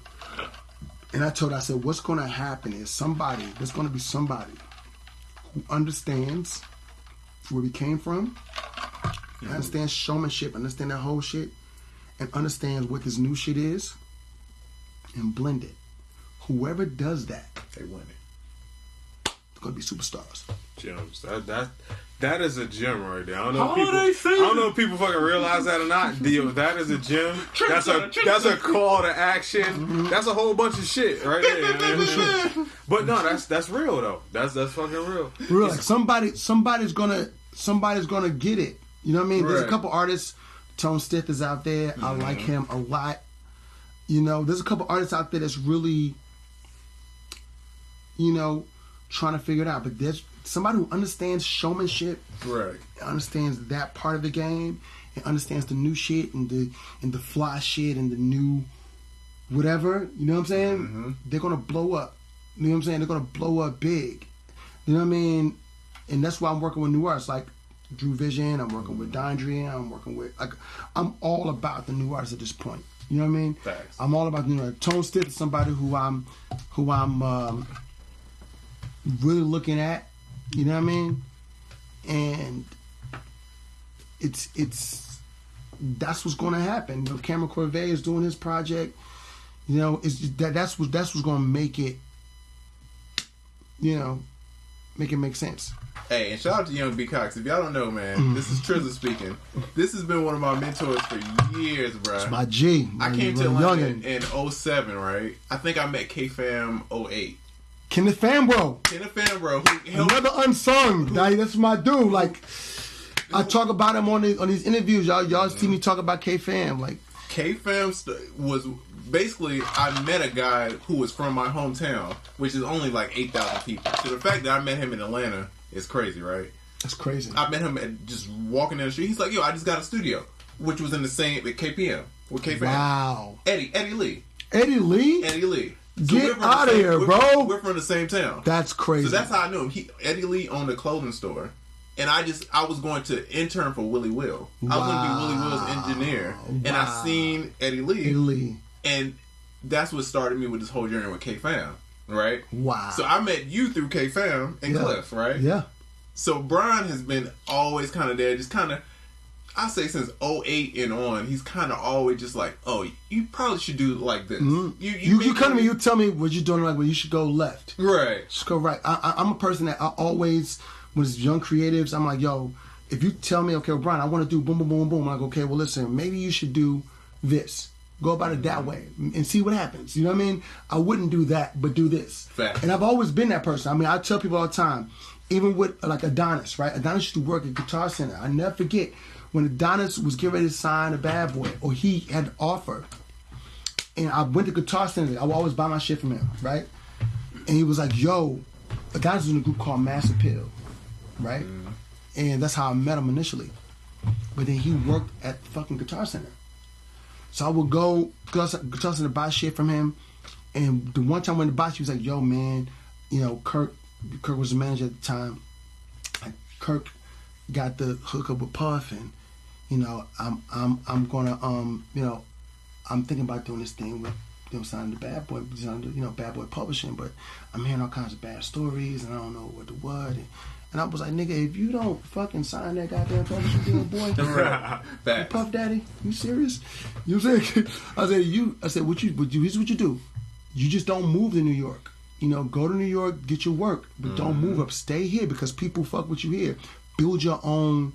And I told her, I said, what's going to happen is there's going to be somebody who understands where we came from, understand showmanship, understand that whole shit, and understand what this new shit is, and blend it. Whoever does that, they win it. They're gonna be superstars. Gems. That is a gem right there. I don't know Holiday if people. I don't know if people fucking realize that or not. Dio, that is a gem. That's a call to action. Mm-hmm. That's a whole bunch of shit right there. But no, that's real though. That's fucking real. Real, like somebody's gonna get it. You know what I mean? Right. There's a couple artists. Tone Stith is out there. I like him a lot. You know, there's a couple artists out there that's really, you know, trying to figure it out. But there's somebody who understands showmanship, Right. understands that part of the game, and understands the new shit and the fly shit and the new whatever. You know what I'm saying? Mm-hmm. They're gonna blow up. You know what I'm saying? They're gonna blow up big. You know what I mean? And that's why I'm working with new artists like Drew Vision. I'm working with Dondrian. I'm working with I'm all about the new artists at this point. You know what I mean? Facts. I'm all about the new artists. Tone Stith is somebody who I'm really looking at. You know what I mean? And it's that's what's going to happen. You know, Cameron Corvée is doing his project. You know, it's that's what's going to make it. You know, make it make sense. Hey, and shout out to Young B. Cox. If y'all don't know, man, this is Triz La speaking. This has been one of my mentors for years, bro. It's my G. I came to Atlanta in 07, right? I think I met K-Fam 08. Kenneth Fambro. Kenneth Fambro, who helped. Another unsung. That's my dude. Like, I talk about him on these interviews. Y'all see me talk about K-Fam. Like, K-Fam was basically, I met a guy who was from my hometown, which is only like 8,000 people. So the fact that I met him in Atlanta is crazy, right? that's crazy. I met him at just walking in the street. He's like, yo, I just got a studio, which was in the same at KPM with K-Fam. Wow. Eddie Lee. Eddie Lee? Eddie Lee. So Get out of here, bro. We're from the same town. That's crazy. So that's how I knew him. Eddie Lee owned a clothing store. And I was going to intern for Willie Will. I was going to be Willie Will's engineer. And I seen Eddie Lee. Eddie Lee. And that's what started me with this whole journey with K-Fam, right? Wow. So I met you through K-Fam and Cliff, right? Yeah. So Bryan has been always kind of there, just kind of, I say since 08 and on, he's kind of always just like, oh, you probably should do like this. Mm-hmm. You come to me, you tell me what you're doing right, well, you should go left. Right. Just go right. I'm a person that I always, when it's young creatives, I'm like, yo, if you tell me, okay, well, Bryan, I want to do boom, boom, boom, boom, I'm like, okay, well, listen, maybe you should do this. Go about it that way and see what happens. You know what I mean? I wouldn't do that, but do this. Fact. And I've always been that person. I mean, I tell people all the time, even with like Adonis, right? Adonis used to work at Guitar Center. I never forget when Adonis was getting ready to sign a Bad Boy, or he had an offer. And I went to Guitar Center. I would always buy my shit from him, right? And he was like, yo, Adonis was in a group called Mass Appeal, right? And that's how I met him initially. But then he worked at fucking Guitar Center. So I would go Guitar Center to buy shit from him. And the one time when the boss, he was like, yo, man, you know, Kirk was the manager at the time. Like, Kirk got the hookup with Puff, and, you know, I'm gonna, you know, I'm thinking about doing this thing with, you know, signing the Bad Boy, you know, Bad Boy Publishing, but I'm hearing all kinds of bad stories, and I don't know what to what. And I was like, nigga, if you don't fucking sign that goddamn publishing deal, boy, Puff Daddy, you serious? You know what I'm saying? I said, here's what you do. You just don't move to New York. You know, go to New York, get your work, but don't move up. Stay here because people fuck with you here. Build your own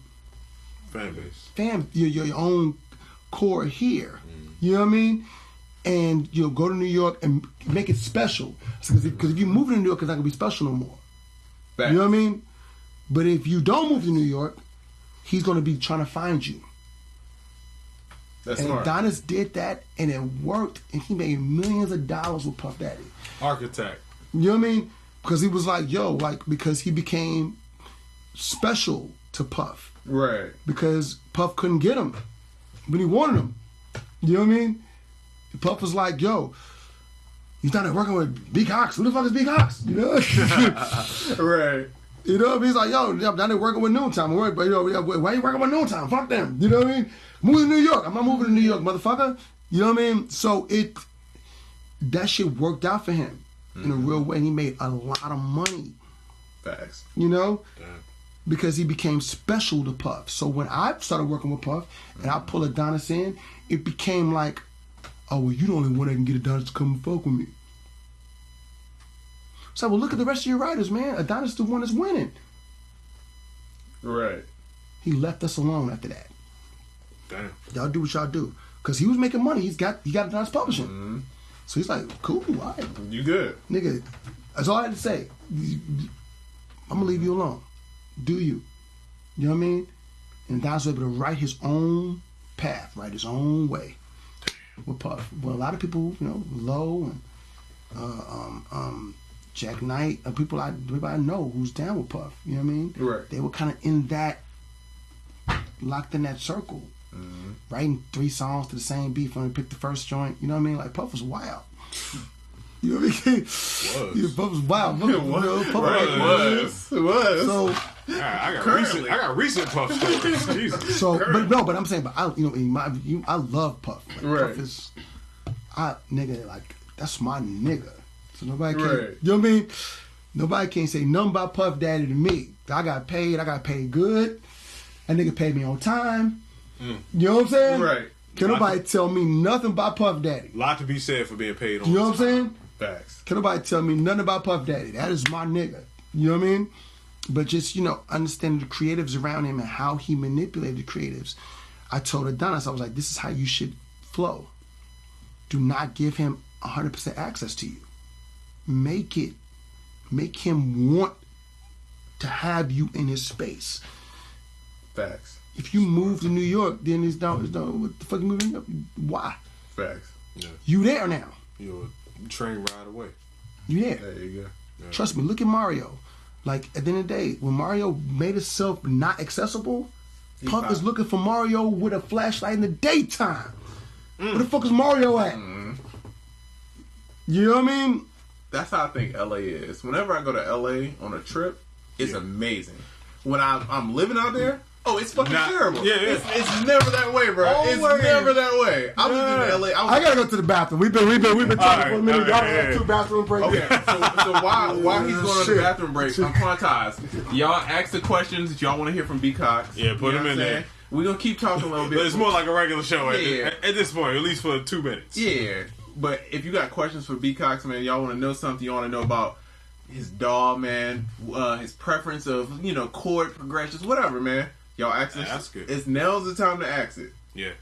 fan base. Your own core here. You know what I mean? And, you know, go to New York and make it special. Because if you move to New York, it's not going to be special no more. Facts. You know what I mean? But if you don't move to New York, he's going to be trying to find you. That's and smart. Adonis did that, and it worked, and he made millions of dollars with Puff Daddy. Architect. You know what I mean? Because he was like, yo, like, because he became special to Puff. Right. Because Puff couldn't get him, but he wanted him. You know what I mean? Puff was like, yo, he's not working with B. Cox. Who the fuck is B. Cox? You know? Right. You know, he's like, yo, I'm down there working with Noontime. But, you know, why you working with Noontime? Fuck them. You know what I mean? Moving to New York. I'm not moving to New York, motherfucker. You know what I mean? So that shit worked out for him in a real way, and he made a lot of money. Facts. You know? Damn. because he became special to Puff. So when I started working with Puff and I pull Adonis in, it became like, oh, well, you the only one that can get Adonis to come and fuck with me. So, well, look at the rest of your writers, man. Adonis the one that's winning. Right. He left us alone after that. Damn. Y'all do what y'all do. Because he was making money. He got Adonis Publishing. Mm-hmm. So he's like, cool, all right. You good. Nigga, that's all I had to say. I'm going to leave you alone. Do you. You know what I mean? And Adonis was able to write his own path, write his own way with Puff. Well, a lot of people, you know, Low and Jack Knight, people I know who's down with Puff. You know what I mean? Right. They were kind of in that, locked in that circle. Mm-hmm. Writing 3 songs to the same beat when they picked the first joint. You know what I mean? Like, Puff was wild. You know what I mean? Yeah, Puff was wild. It was. So I got recent Puff stories. Jesus. So, but I'm saying, I love Puff. Like, right. Puff is, nigga, like, that's my nigga. So nobody can, right. You know what I mean? Nobody can't say nothing about Puff Daddy to me. I got paid good. That nigga paid me on time. You know what I'm saying? Right. Can nobody tell me nothing about Puff Daddy? A lot to be said for being paid on You know what I'm saying? Facts. Can nobody tell me nothing about Puff Daddy? That is my nigga. You know what I mean? But just, you know, understanding the creatives around him and how he manipulated the creatives. I told Adonis, I was like, this is how you should flow. Do not give him 100% access to you. Make him want to have you in his space. Facts. If you move to New York, then it's down. What the fuck you moving up? Why? Facts. Yeah. You there now. You're a train ride away. You there. There you go. Yeah. Trust me, look at Mario. Like, at the end of the day, when Mario made himself not accessible, Puff is looking for Mario with a flashlight in the daytime. Where the fuck is Mario at? You know what I mean? That's how I think LA is. Whenever I go to LA on a trip, it's amazing. When I'm living out there, oh, it's fucking terrible. Yeah. It's never that way, bro. Always. It's never that way. I was in LA. I gotta go to the bathroom. We've been talking for a minute. Y'all have 2 bathroom breaks. Okay, so while he's going on the bathroom break, UnQuantized. Y'all ask the questions that y'all want to hear from B Cox. Yeah, put them in there. We're gonna keep talking a little bit. But it's more like a regular show Yeah. at this point, at least for 2 minutes. Yeah, but if you got questions for B Cox, man, y'all want to know something, you want to know about his DAW, man, his preference of, you know, chord progressions, whatever, man. Y'all ask it. Ask it. Now's the time to ask it. Yeah.